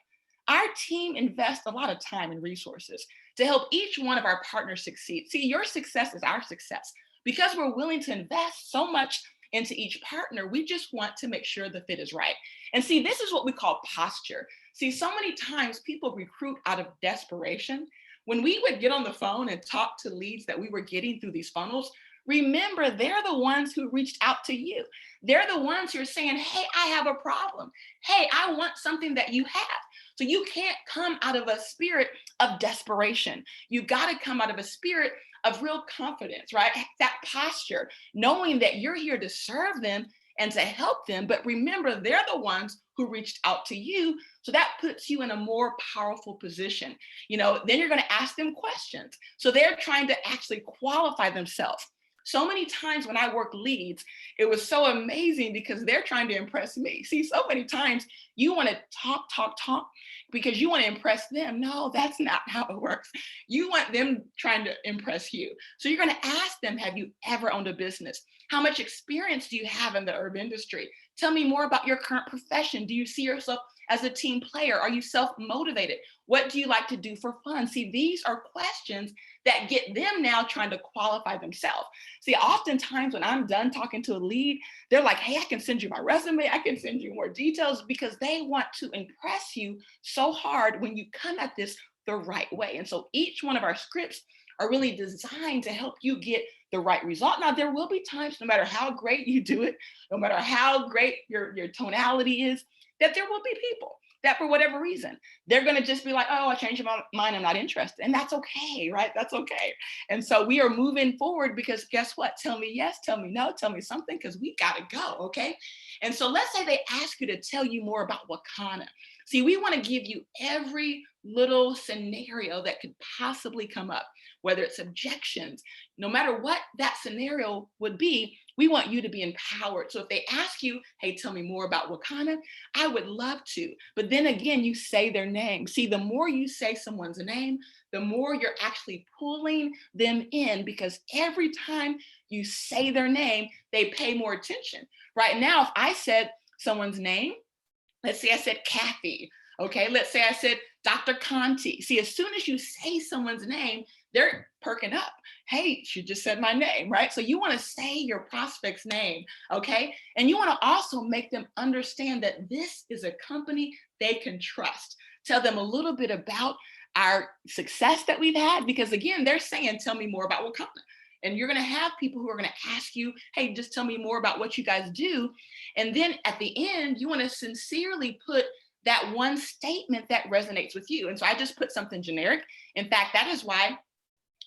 G: our team invests a lot of time and resources to help each one of our partners succeed. See, your success is our success. Because we're willing to invest so much into each partner, we just want to make sure the fit is right. And see, this is what we call posture. See, so many times people recruit out of desperation. When we would get on the phone and talk to leads that we were getting through these funnels, remember, they're the ones who reached out to you. They're the ones who are saying, hey, I have a problem. Hey, I want something that you have. So you can't come out of a spirit of desperation. You got to come out of a spirit of real confidence, right? That posture, knowing that you're here to serve them and to help them. But remember, they're the ones who reached out to you. So that puts you in a more powerful position. Then you're going to ask them questions. So they're trying to actually qualify themselves. So many times when I work leads, it was so amazing because they're trying to impress me. See, so many times you want to talk because you want to impress them. No, that's not how it works. You want them trying to impress you. So you're going to ask them, have you ever owned a business? How much experience do you have in the herb industry? Tell me more about your current profession. Do you see yourself as a team player? Are you self-motivated? What do you like to do for fun? See, these are questions that get them now trying to qualify themselves. See, oftentimes when I'm done talking to a lead, they're like, hey, I can send you my resume. I can send you more details, because they want to impress you so hard when you come at this the right way. And so each one of our scripts are really designed to help you get the right result. Now, there will be times, no matter how great you do it, no matter how great your tonality is, that there will be people that for whatever reason, they're going to just be like, oh, I changed my mind, I'm not interested. And that's okay, right? That's okay. And so we are moving forward because guess what? Tell me yes, tell me no, tell me something, because we got to go, okay? And so let's say they ask you to tell you more about Wakana. See, we want to give you every little scenario that could possibly come up, whether it's objections, no matter what that scenario would be, We want you to be empowered. So if they ask you, hey, tell me more about Wakana, I would love to. But then again, you say their name. See, the more you say someone's name, the more you're actually pulling them in, because every time you say their name, they pay more attention. Right now, if I said someone's name, let's say I said Kathy, okay? Let's say I said Dr. Conti. See, as soon as you say someone's name, they're perking up. Hey, she just said my name, right? So you want to say your prospect's name, okay? And you want to also make them understand that this is a company they can trust. Tell them a little bit about our success that we've had, because again, they're saying, tell me more about Wakana. And you're going to have people who are going to ask you, hey, just tell me more about what you guys do. And then at the end, you want to sincerely put that one statement that resonates with you. And so I just put something generic. In fact, that is why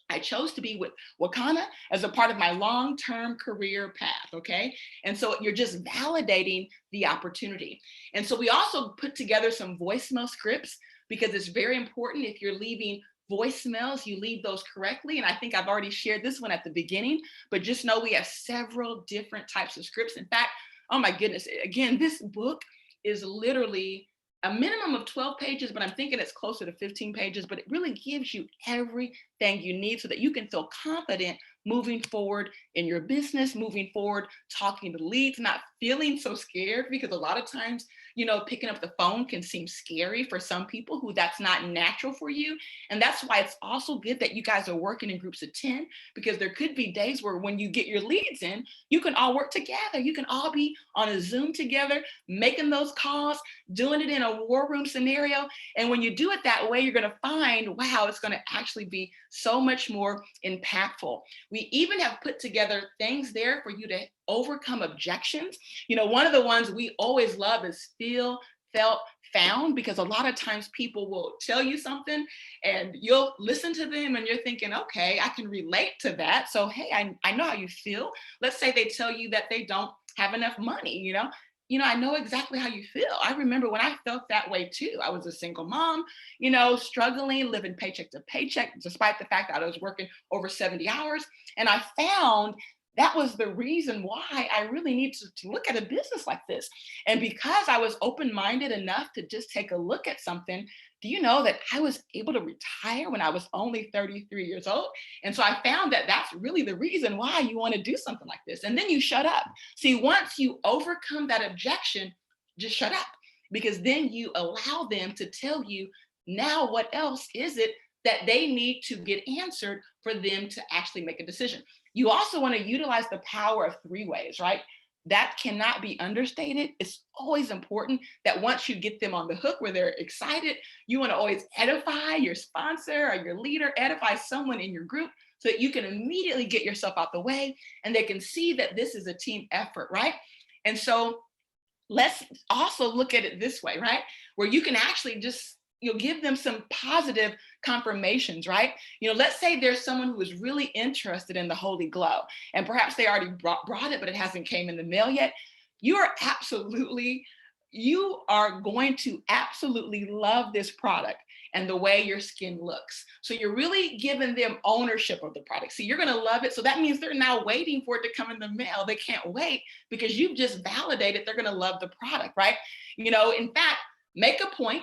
G: I chose to be with Wakana as a part of my long-term career path, okay? And so you're just validating the opportunity. And so we also put together some voicemail scripts, because it's very important if you're leaving voicemails, you leave those correctly. And I think I've already shared this one at the beginning, but just know we have several different types of scripts. In fact, oh my goodness, again, this book is literally a minimum of 12 pages, but I'm thinking it's closer to 15 pages, but it really gives you everything you need so that you can feel confident moving forward in your business, moving forward, talking to leads, not feeling so scared, because a lot of times, you know, picking up the phone can seem scary for some people who that's not natural for you. And that's why it's also good that you guys are working in groups of 10, because there could be days where when you get your leads in, you can all work together. You can all be on a Zoom together, making those calls, doing it in a war room scenario. And when you do it that way, you're going to find, wow, it's going to actually be so much more impactful. We even have put together things there for you to overcome objections. You know, one of the ones we always love is feel, felt, found, because a lot of times people will tell you something and you'll listen to them and you're thinking, okay, I can relate to that. So, hey, I know how you feel. Let's say they tell you that they don't have enough money, you know, I know exactly how you feel. I remember when I felt that way too. I was a single mom, you know, struggling, living paycheck to paycheck, despite the fact that I was working over 70 hours. And I found that was the reason why I really need to look at a business like this. And because I was open-minded enough to just take a look at something, do you know that I was able to retire when I was only 33 years old? And so I found that that's really the reason why you want to do something like this. And then you shut up. See, once you overcome that objection, just shut up, because then you allow them to tell you now what else is it that they need to get answered for them to actually make a decision. You also want to utilize the power of 3 ways, right? That cannot be understated. It's always important that once you get them on the hook where they're excited, you want to always edify your sponsor or your leader, edify someone in your group so that you can immediately get yourself out the way and they can see that this is a team effort, right? And so let's also look at it this way, right? Where you can actually just, you'll give them some positive confirmations, right? You know, let's say there's someone who is really interested in the Holy Glow and perhaps they already brought it, but it hasn't came in the mail yet. You are going to absolutely love this product and the way your skin looks. So you're really giving them ownership of the product. So you're going to love it. So that means they're now waiting for it to come in the mail. They can't wait because you've just validated they're going to love the product, right? You know, in fact, make a point,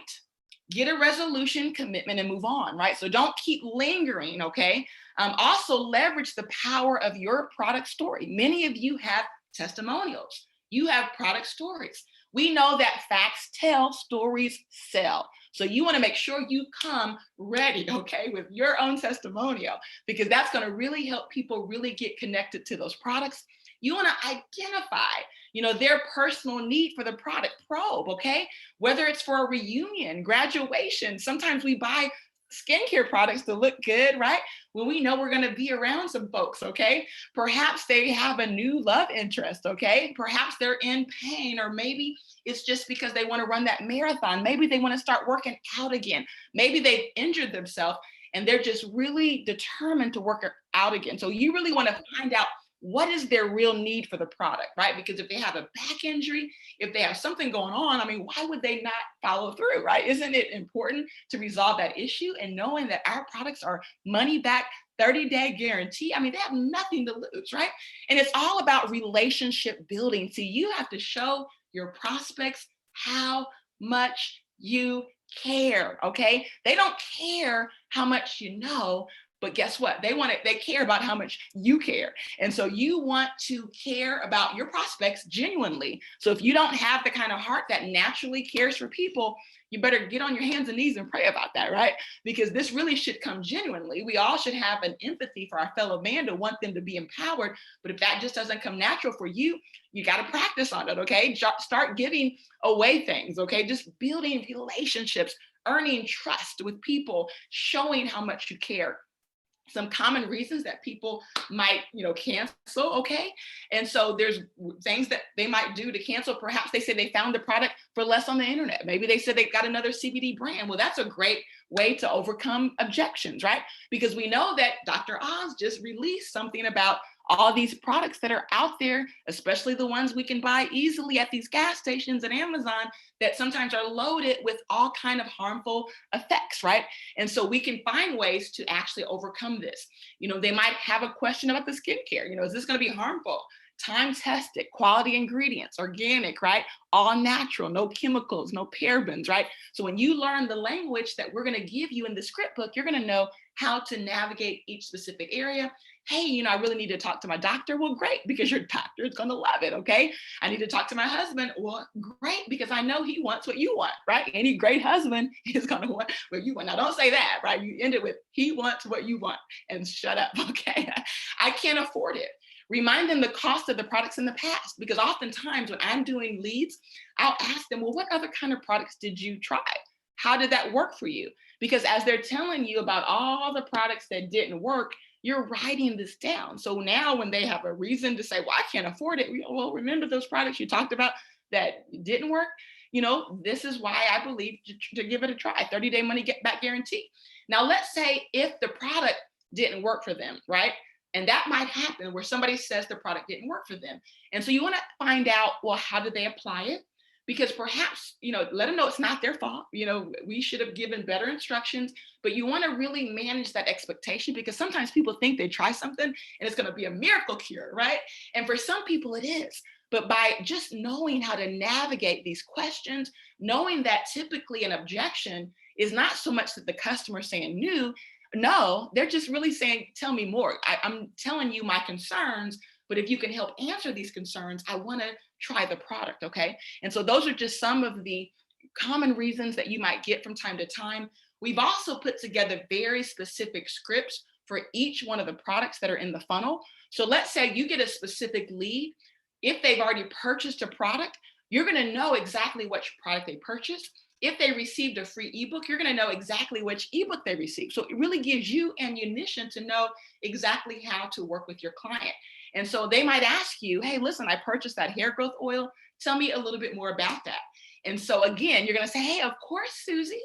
G: get a resolution, commitment, and move on, right? So don't keep lingering, okay? Also leverage the power of your product story. Many of you have testimonials. You have product stories. We know that facts tell, stories sell. So you want to make sure you come ready, okay, with your own testimonial, because that's going to really help people really get connected to those products. You want to identify, you know, their personal need for the product. Probe, okay? Whether it's for a reunion, graduation, sometimes we buy skincare products to look good, right? When we know we're going to be around some folks, okay? Perhaps they have a new love interest, okay? Perhaps they're in pain, or maybe it's just because they want to run that marathon. Maybe they want to start working out again. Maybe they've injured themselves and they're just really determined to work out again. So you really want to find out what is their real need for the product, right? Because if they have a back injury, if they have something going on, I mean, why would they not follow through, right? Isn't it important to resolve that issue? And knowing that our products are money back 30-day guarantee. I mean, they have nothing to lose, right? And it's all about relationship building. So you have to show your prospects how much you care, okay? They don't care how much you know, but guess what? They care about how much you care. And so you want to care about your prospects genuinely. So if you don't have the kind of heart that naturally cares for people, you better get on your hands and knees and pray about that, right? Because this really should come genuinely. We all should have an empathy for our fellow man to want them to be empowered. But if that just doesn't come natural for you, you got to practice on it, okay? Start giving away things, okay? Just building relationships, earning trust with people, showing how much you care. Some common reasons that people might, cancel, okay? And so there's things that they might do to cancel. Perhaps they say they found the product for less on the internet. Maybe they said they got another CBD brand. Well, that's a great way to overcome objections, right? Because we know that Dr. Oz just released something about all these products that are out there, especially the ones we can buy easily at these gas stations and Amazon, that sometimes are loaded with all kind of harmful effects, right? And so we can find ways to actually overcome this. They might have a question about the skincare. Is this going to be harmful? Time tested, quality ingredients, organic, right? All natural, no chemicals, no parabens, right? So when you learn the language that we're going to give you in the script book, you're going to know how to navigate each specific area. Hey, I really need to talk to my doctor. Well, great, because your doctor is going to love it, okay? I need to talk to my husband. Well, great, because I know he wants what you want, right? Any great husband is going to want what you want. Now, don't say that, right? You end it with, he wants what you want, and shut up, okay? I can't afford it. Remind them the cost of the products in the past, because oftentimes when I'm doing leads, I'll ask them, well, what other kind of products did you try? How did that work for you? Because as they're telling you about all the products that didn't work, you're writing this down. So now when they have a reason to say, well, I can't afford it. Well, remember those products you talked about that didn't work? This is why I believe to give it a try, 30-day money get back guarantee. Now, let's say if the product didn't work for them, right? And that might happen where somebody says the product didn't work for them. And so you want to find out, well, how did they apply it? Because perhaps, let them know it's not their fault. We should have given better instructions, but you want to really manage that expectation, because sometimes people think they try something and it's going to be a miracle cure, right? And for some people it is. But by just knowing how to navigate these questions, knowing that typically an objection is not so much that the customer is saying no, they're just really saying, tell me more. I'm telling you my concerns, but if you can help answer these concerns, I want to try the product, okay? And so those are just some of the common reasons that you might get from time to time. We've also put together very specific scripts for each one of the products that are in the funnel. So let's say you get a specific lead. If they've already purchased a product, you're going to know exactly which product they purchased. If they received a free ebook, you're going to know exactly which ebook they received. So it really gives you ammunition to know exactly how to work with your client. And so they might ask you, hey, listen, I purchased that hair growth oil. Tell me a little bit more about that. And so again, you're going to say, hey, of course, Susie,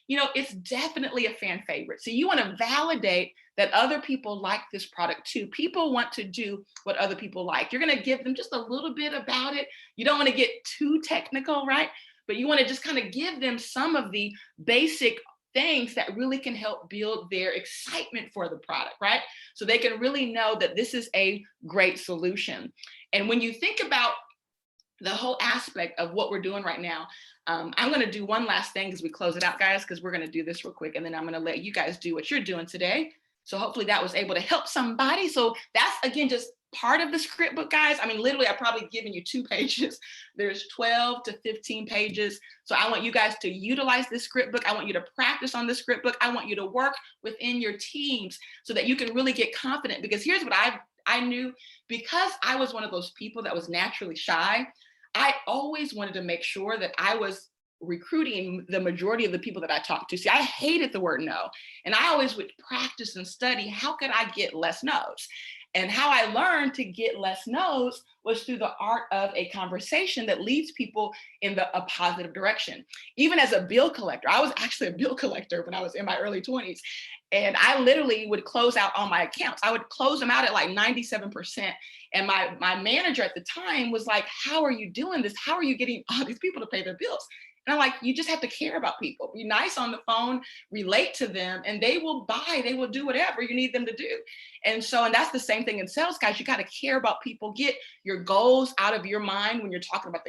G: it's definitely a fan favorite. So you want to validate that other people like this product too. People want to do what other people like. You're going to give them just a little bit about it. You don't want to get too technical, right? But you want to just kind of give them some of the basic things that really can help build their excitement for the product, right? So they can really know that this is a great solution. And when you think about the whole aspect of what we're doing right now, I'm going to do one last thing as we close it out, guys, because we're going to do this real quick. And then I'm going to let you guys do what you're doing today. So hopefully that was able to help somebody. So that's, again, just part of the script book, guys. I mean, literally, I've probably given you 2 pages. There's 12 to 15 pages. So I want you guys to utilize this script book. I want you to practice on the script book. I want you to work within your teams so that you can really get confident. Because here's what I knew, because I was one of those people that was naturally shy, I always wanted to make sure that I was recruiting the majority of the people that I talked to. See, I hated the word no. And I always would practice and study, how could I get less no's? And how I learned to get less no's was through the art of a conversation that leads people in a positive direction. Even as a bill collector, I was actually a bill collector when I was in my early 20s. And I literally would close out all my accounts. I would close them out at like 97%. And my manager at the time was like, how are you doing this? How are you getting all these people to pay their bills? And I'm like, you just have to care about people. Be nice on the phone, relate to them, and they will buy, they will do whatever you need them to do. And that's the same thing in sales, guys. You got to care about people. Get your goals out of your mind when you're talking about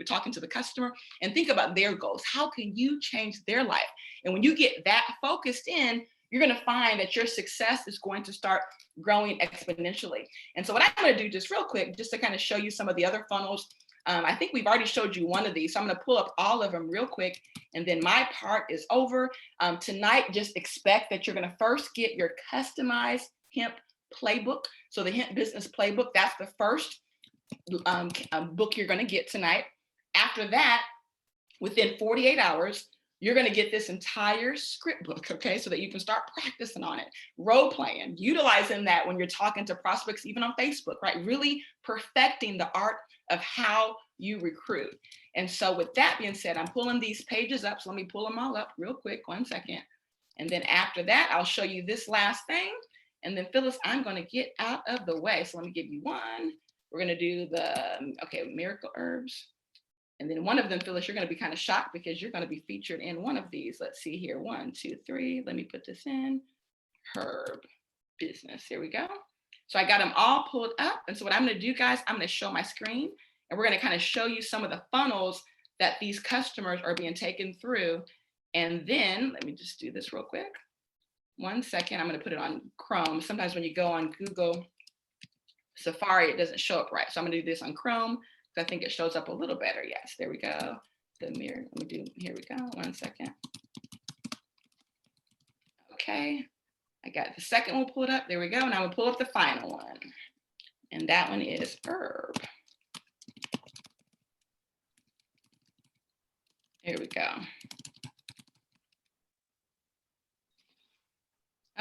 G: talking to the customer, and think about their goals. How can you change their life? And when you get that focused in, you're going to find that your success is going to start growing exponentially. And so what I'm going to do just real quick, just to kind of show you some of the other funnels. I think we've already showed you one of these, so I'm going to pull up all of them real quick, and then my part is over. Tonight, just expect that you're going to first get your customized hemp playbook. So the Hemp Business Playbook, that's the first book you're going to get tonight. After that, within 48 hours, you're going to get this entire script book, okay, so that you can start practicing on it, role playing, utilizing that when you're talking to prospects, even on Facebook, right? Really perfecting the art of how you recruit. And so with that being said, I'm pulling these pages up. So let me pull them all up real quick, 1 second. And then after that, I'll show you this last thing. And then Phyllis, I'm going to get out of the way. So let me give you one. We're going to do the, Miracle Herbs. And then one of them, Phyllis, you're going to be kind of shocked because you're going to be featured in one of these. Let's see here. 1, 2, 3. Let me put this in. Herb Business. Here we go. So I got them all pulled up. And so what I'm going to do, guys, I'm going to show my screen, and we're going to kind of show you some of the funnels that these customers are being taken through. And then let me just do this real quick. 1 second. I'm going to put it on Chrome. Sometimes when you go on Google Safari, it doesn't show up right. So I'm going to do this on Chrome. I think it shows up a little better. Yes, there we go. The mirror, let me do, here we go, 1 second. Okay, I got the second one pulled up. There we go. And I'm gonna pull up the final one. And that one is herb. Here we go.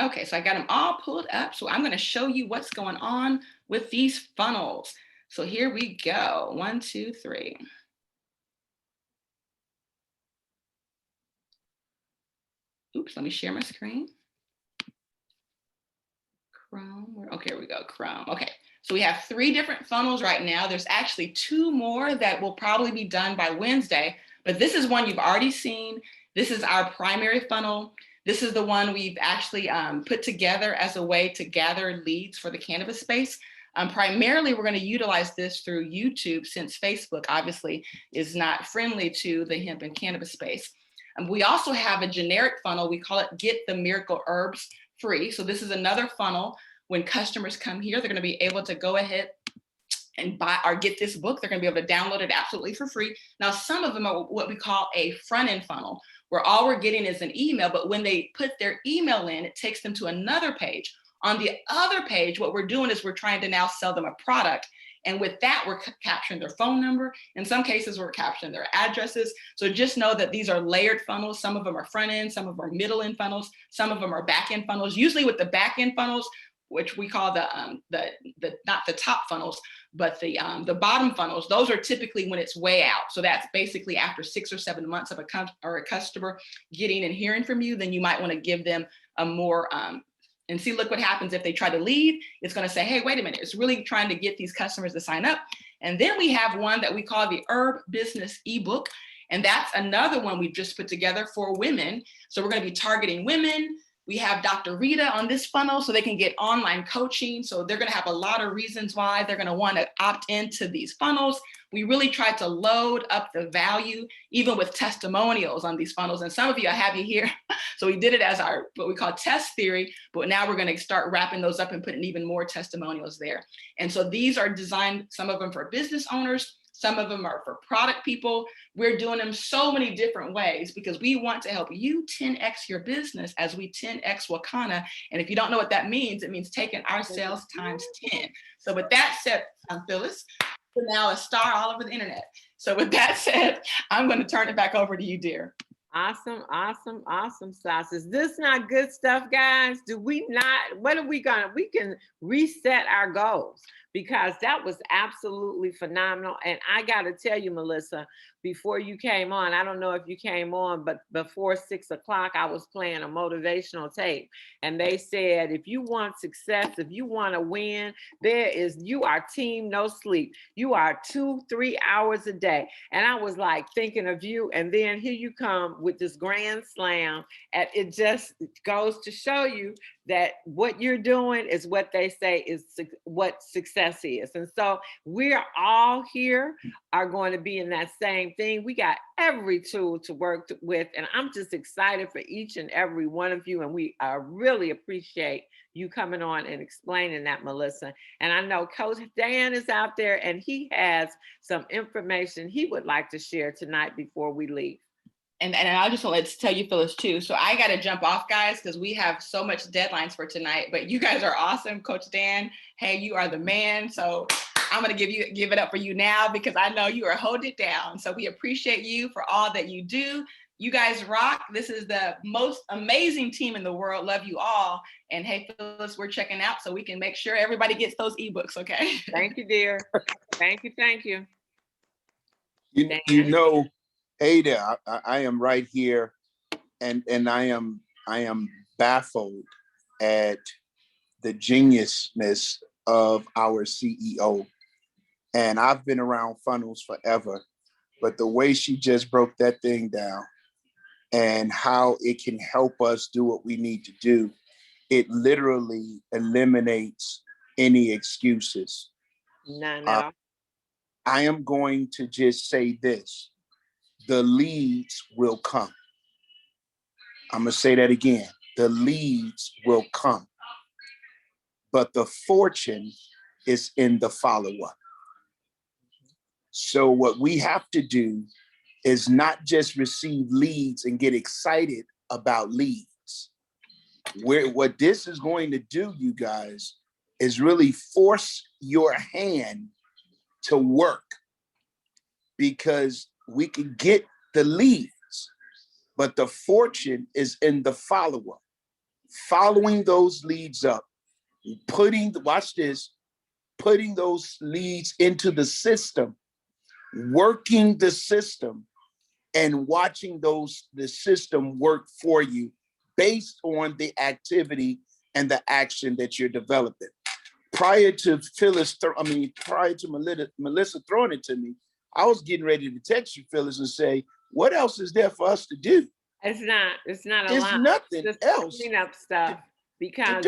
G: Okay, so I got them all pulled up. So I'm gonna show you what's going on with these funnels. So here we go. 1, 2, 3. Oops, let me share my screen. Chrome, okay, here we go, Chrome. Okay, so we have 3 different funnels right now. There's actually 2 more that will probably be done by Wednesday, but this is one you've already seen. This is our primary funnel. This is the one we've actually put together as a way to gather leads for the cannabis space. Primarily, we're going to utilize this through YouTube, since Facebook obviously is not friendly to the hemp and cannabis space. We also have a generic funnel. We call it Get the Miracle Herbs Free. So this is another funnel. When customers come here, they're going to be able to go ahead and buy or get this book. They're going to be able to download it absolutely for free. Now, some of them are what we call a front-end funnel, where all we're getting is an email, but when they put their email in, it takes them to another page. On the other page, what we're doing is we're trying to now sell them a product. And with that, we're capturing their phone number. In some cases, we're capturing their addresses. So just know that these are layered funnels. Some of them are front end, some of them are middle end funnels, some of them are back end funnels. Usually with the back end funnels, which we call the not the top funnels, but the bottom funnels, those are typically when it's way out. So that's basically after 6 or 7 months of a customer getting and hearing from you, then you might want to give them a more and see, look what happens if they try to leave. It's going to say, hey, wait a minute. It's really trying to get these customers to sign up. And then we have one that we call the Herb Business ebook. And that's another one we've just put together for women. So we're going to be targeting women. We have Dr. Rita on this funnel so they can get online coaching. So they're going to have a lot of reasons why they're going to want to opt into these funnels. We really try to load up the value, even with testimonials on these funnels. And some of you, I have you here. So we did it as our, what we call test theory, but now we're going to start wrapping those up and putting even more testimonials there. And so these are designed, some of them for business owners, some of them are for product people. We're doing them so many different ways because we want to help you 10x your business as we 10x Wakana. And if you don't know what that means, it means taking our sales times 10. So with that said, Phyllis, you're now a star all over the internet. So with that said, I'm going to turn it back over to you, dear.
C: Awesome, awesome, awesome sauce. Is this not good stuff, guys? Do we not, what are we gonna, we can reset our goals. because that was absolutely phenomenal. And I got to tell you, Melissa, before you came on, I don't know if you came on, but before 6 o'clock, I was playing a motivational tape. And they said, if you want success, if you want to win, you are team no sleep. You are 2-3 hours a day. And I was like thinking of you. And then here you come with this grand slam. And it just goes to show you that what you're doing is what they say is what success is. And so we're all here are going to be in that same thing. We got every tool to work with, and I'm just excited for each and every one of you. And we really appreciate you coming on and explaining that, Melissa. And I know Coach Dan is out there, and he has some information he would like to share tonight before we leave.
G: And I just want to tell you, Phyllis, too. So I got to jump off, guys, because we have so much deadlines for tonight. But you guys are awesome. Coach Dan, hey, you are the man. So I'm going to give it up for you now, because I know you are holding it down. So we appreciate you for all that you do. You guys rock. This is the most amazing team in the world. Love you all. And hey, Phyllis, we're checking out so we can make sure everybody gets those ebooks, okay?
C: Thank you, dear. Thank you. Thank you.
F: You know, hey there, I am right here, and I am baffled at the geniusness of our CEO. And I've been around funnels forever, but the way she just broke that thing down and how it can help us do what we need to do, it literally eliminates any excuses.
C: None at all.
F: I am going to just say this. The leads will come. I'm going to say that again. The leads will come. But the fortune is in the follow-up. So what we have to do is not just receive leads and get excited about leads. What this is going to do, you guys, is really force your hand to work, because we can get the leads, but the fortune is in the follow-up. Following those leads up, watch this, putting those leads into the system, working the system, and watching the system work for you based on the activity and the action that you're developing. Prior to Melissa throwing it to me, I was getting ready to text you, Phyllis, and say, what else is there for us to do?
C: It's not a
F: There's
C: lot.
F: nothing
C: Just
F: else.
C: clean up stuff, because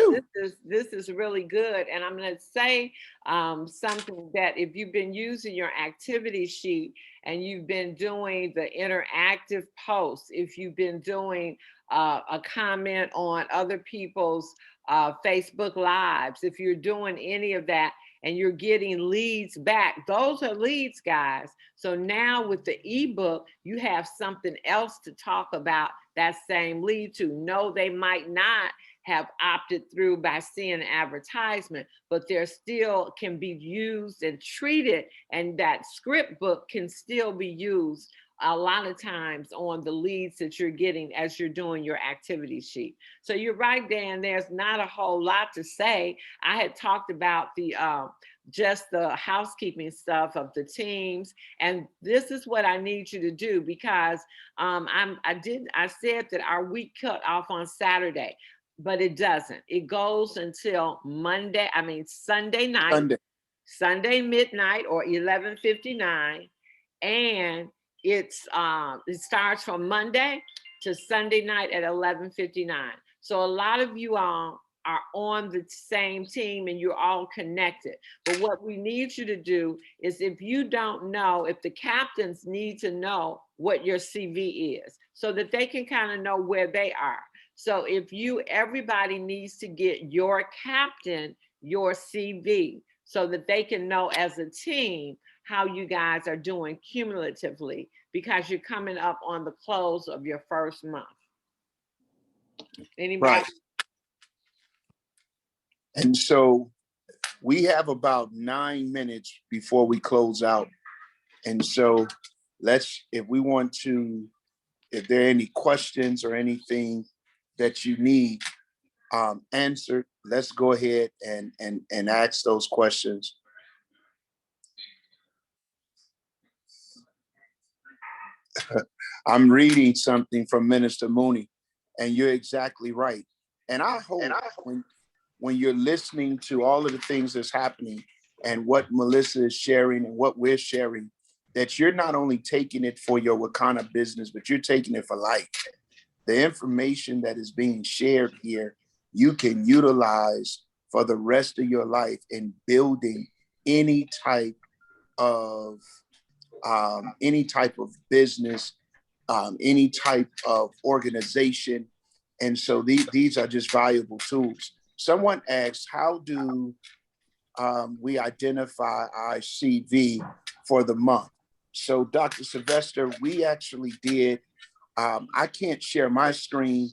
C: this is really good. And I'm going to say something that if you've been using your activity sheet and you've been doing the interactive posts, if you've been doing a comment on other people's Facebook Lives, if you're doing any of that and you're getting leads back, those are leads, guys. So now with the ebook, you have something else to talk about that same lead to. No, they might not have opted through by seeing an advertisement, but they're still can be used and treated, and that script book can still be used a lot of times on the leads that you're getting as you're doing your activity sheet. So you're right, Dan, there's not a whole lot to say. I had talked about the just the housekeeping stuff of the teams, and this is what I need you to do, because I said that our week cut off on Saturday, but it doesn't. It goes until Sunday night, Sunday midnight or 11:59, and it starts from Monday to Sunday night at 11:59. So a lot of you all are on the same team and you're all connected. But what we need you to do is, if you don't know, if the captains need to know what your CV is so that they can kind of know where they are. So everybody needs to get your captain your CV so that they can know as a team how you guys are doing cumulatively, because you're coming up on the close of your first month. Anybody?
F: Right. And so we have about 9 minutes before we close out. And so if there are any questions or anything that you need answered, let's go ahead and ask those questions. I'm reading something from Minister Mooney, and you're exactly right. And I hope when you're listening to all of the things that's happening and what Melissa is sharing and what we're sharing, that you're not only taking it for your Wakana business, but you're taking it for life. The information that is being shared here, you can utilize for the rest of your life in building any type of business, any type of organization. And so these are just valuable tools. Someone asked, how do we identify our CV for the month? So Dr. Sylvester, we actually did, I can't share my screen.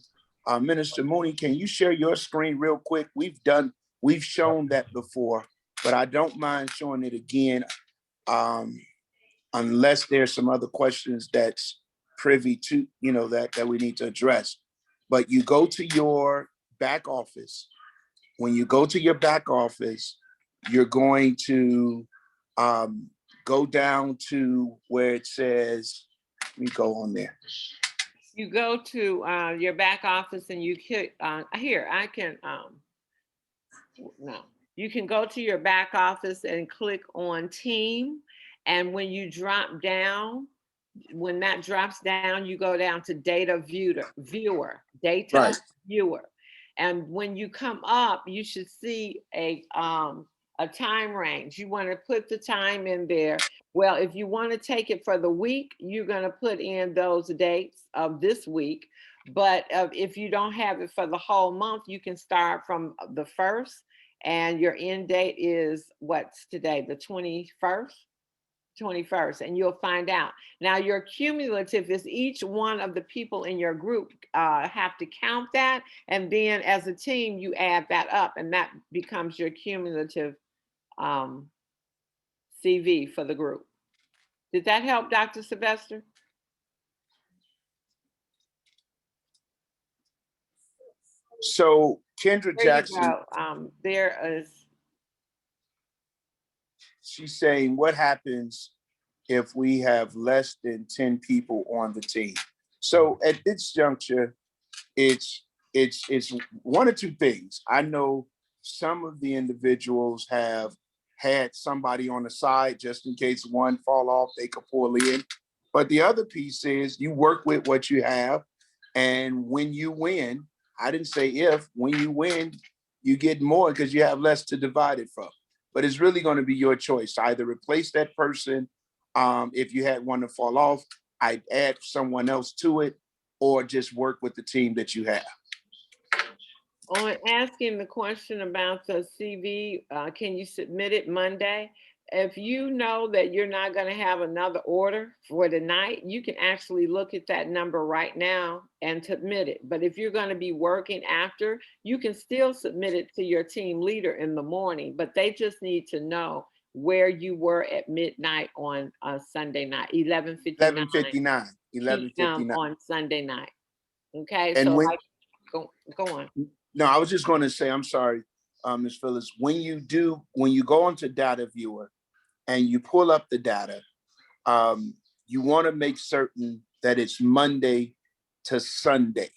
F: Minister Mooney, can you share your screen real quick? We've shown that before, but I don't mind showing it again, unless there's some other questions that's privy to, that we need to address. But you go to your back office. When you go to your back office, you're going to go down to where it says, let me go on there.
C: You go to your back office and you click you can go to your back office and click on team. And when you drop down, when that drops down, you go down to data viewer. And when you come up, you should see a time range. You want to put the time in there. Well, if you want to take it for the week, you're going to put in those dates of this week. But if you don't have it for the whole month, you can start from the 1st, and your end date is what's today, the 21st, and you'll find out. Now your cumulative is each one of the people in your group have to count that, and then as a team you add that up, and that becomes your cumulative CV for the group. Did that help, Dr. Sylvester?
F: So Kendra Jackson,
C: there is.
F: She's saying, what happens if we have less than 10 people on the team? So at this juncture, it's one or two things. I know some of the individuals have had somebody on the side just in case one fall off, they could pull in. But the other piece is you work with what you have, and when you win, I didn't say if, when you win, you get more because you have less to divide it from. But it's really going to be your choice. Either replace that person, if you had one to fall off, I'd add someone else to it, or just work with the team that you have.
C: On asking the question about the CV, can you submit it Monday? If you know that you're not going to have another order for the night, you can actually look at that number right now and submit it. But if you're going to be working after, you can still submit it to your team leader in the morning, but they just need to know where you were at midnight on Sunday night, 11:59 on Sunday night. Okay,
F: and
C: so go on.
F: No, I was just going to say, I'm sorry, Ms. Phyllis, when you go into Data Viewer and you pull up the data, you want to make certain that it's Monday to Sunday.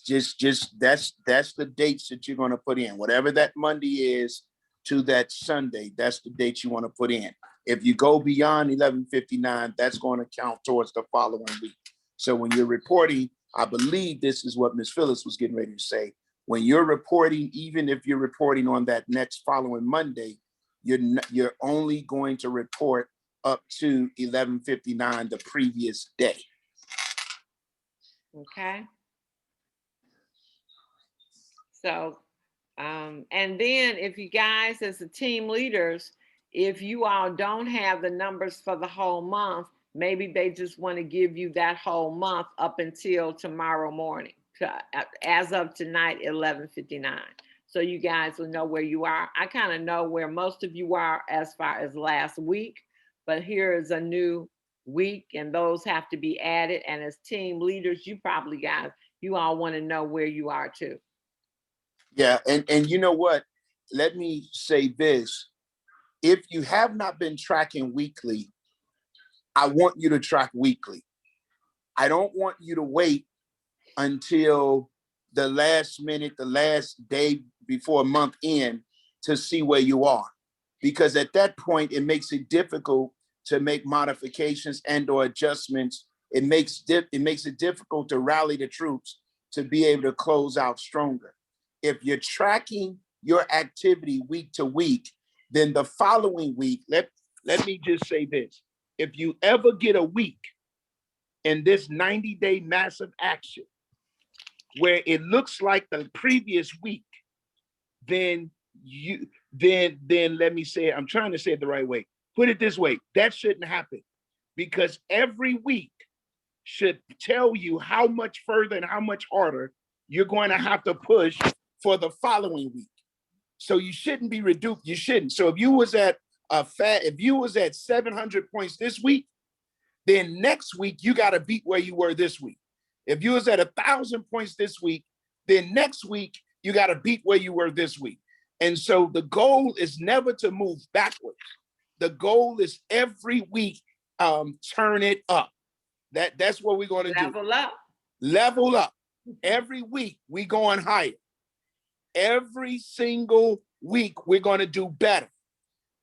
F: Just that's the dates that you're going to put in. Whatever that Monday is to that Sunday, that's the date you want to put in. If you go beyond 11:59, that's going to count towards the following week. So when you're reporting, I believe this is what Ms. Phyllis was getting ready to say. When you're reporting, even if you're reporting on that next following Monday, you're only going to report up to 11:59 the previous day.
C: Okay. So, and then if you guys as the team leaders, if you all don't have the numbers for the whole month, maybe they just want to give you that whole month up until tomorrow morning, as of tonight, 11:59. So you guys will know where you are. I kind of know where most of you are as far as last week, but here is a new week and those have to be added. And as team leaders, you probably guys, you all want to know where you are too.
F: Yeah, and you know what? Let me say this. If you have not been tracking weekly, I want you to track weekly. I don't want you to wait until the last minute, the last day before a month end to see where you are. Because at that point, it makes it difficult to make modifications and or adjustments. It makes it difficult to rally the troops to be able to close out stronger. If you're tracking your activity week to week, then the following week, let me just say this. If you ever get a week in this 90-day massive action where it looks like the previous week, then let me say it, I'm trying to say it the right way. Put it this way, that shouldn't happen, because every week should tell you how much further and how much harder you're going to have to push for the following week. So you shouldn't be reduced. You shouldn't. So if you was at 700 points this week, then next week you got to beat where you were this week. If you was at 1,000 points this week, then next week you got to beat where you were this week. And so the goal is never to move backwards. The goal is every week, turn it up. That's what we're going to do.
C: Level up.
F: Level up. Every week we going higher. Every single week we're going to do better.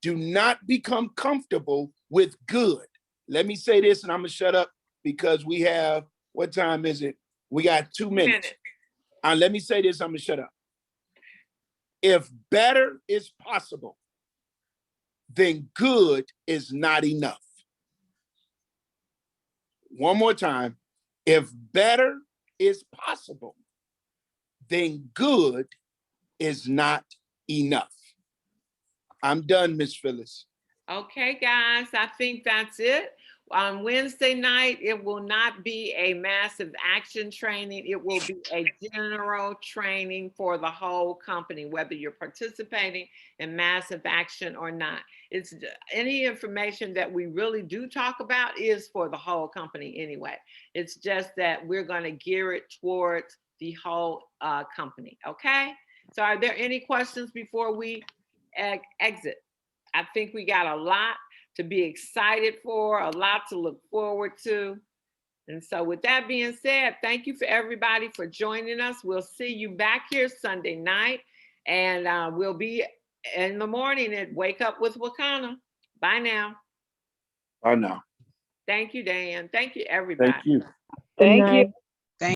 F: Do not become comfortable with good. Let me say this, and I'm going to shut up because we have, what time is it? We got 2 minutes. Let me say this, I'm going to shut up. If better is possible, then good is not enough. One more time. If better is possible, then good is not enough. I'm done, Miss Phyllis.
C: Okay, guys, I think that's it. On Wednesday night, it will not be a massive action training. It will be a general training for the whole company, whether you're participating in massive action or not. It's any information that we really do talk about is for the whole company anyway. It's just that we're going to gear it towards the whole company. Okay. So are there any questions before we exit? I think we got a lot to be excited for, a lot to look forward to. And so with that being said, thank you for everybody for joining us. We'll see you back here Sunday night, and we'll be in the morning at Wake Up with Wakana. Bye now.
F: Bye now.
C: Thank you, Dan. Thank you, everybody.
F: Thank you.
D: Thank you.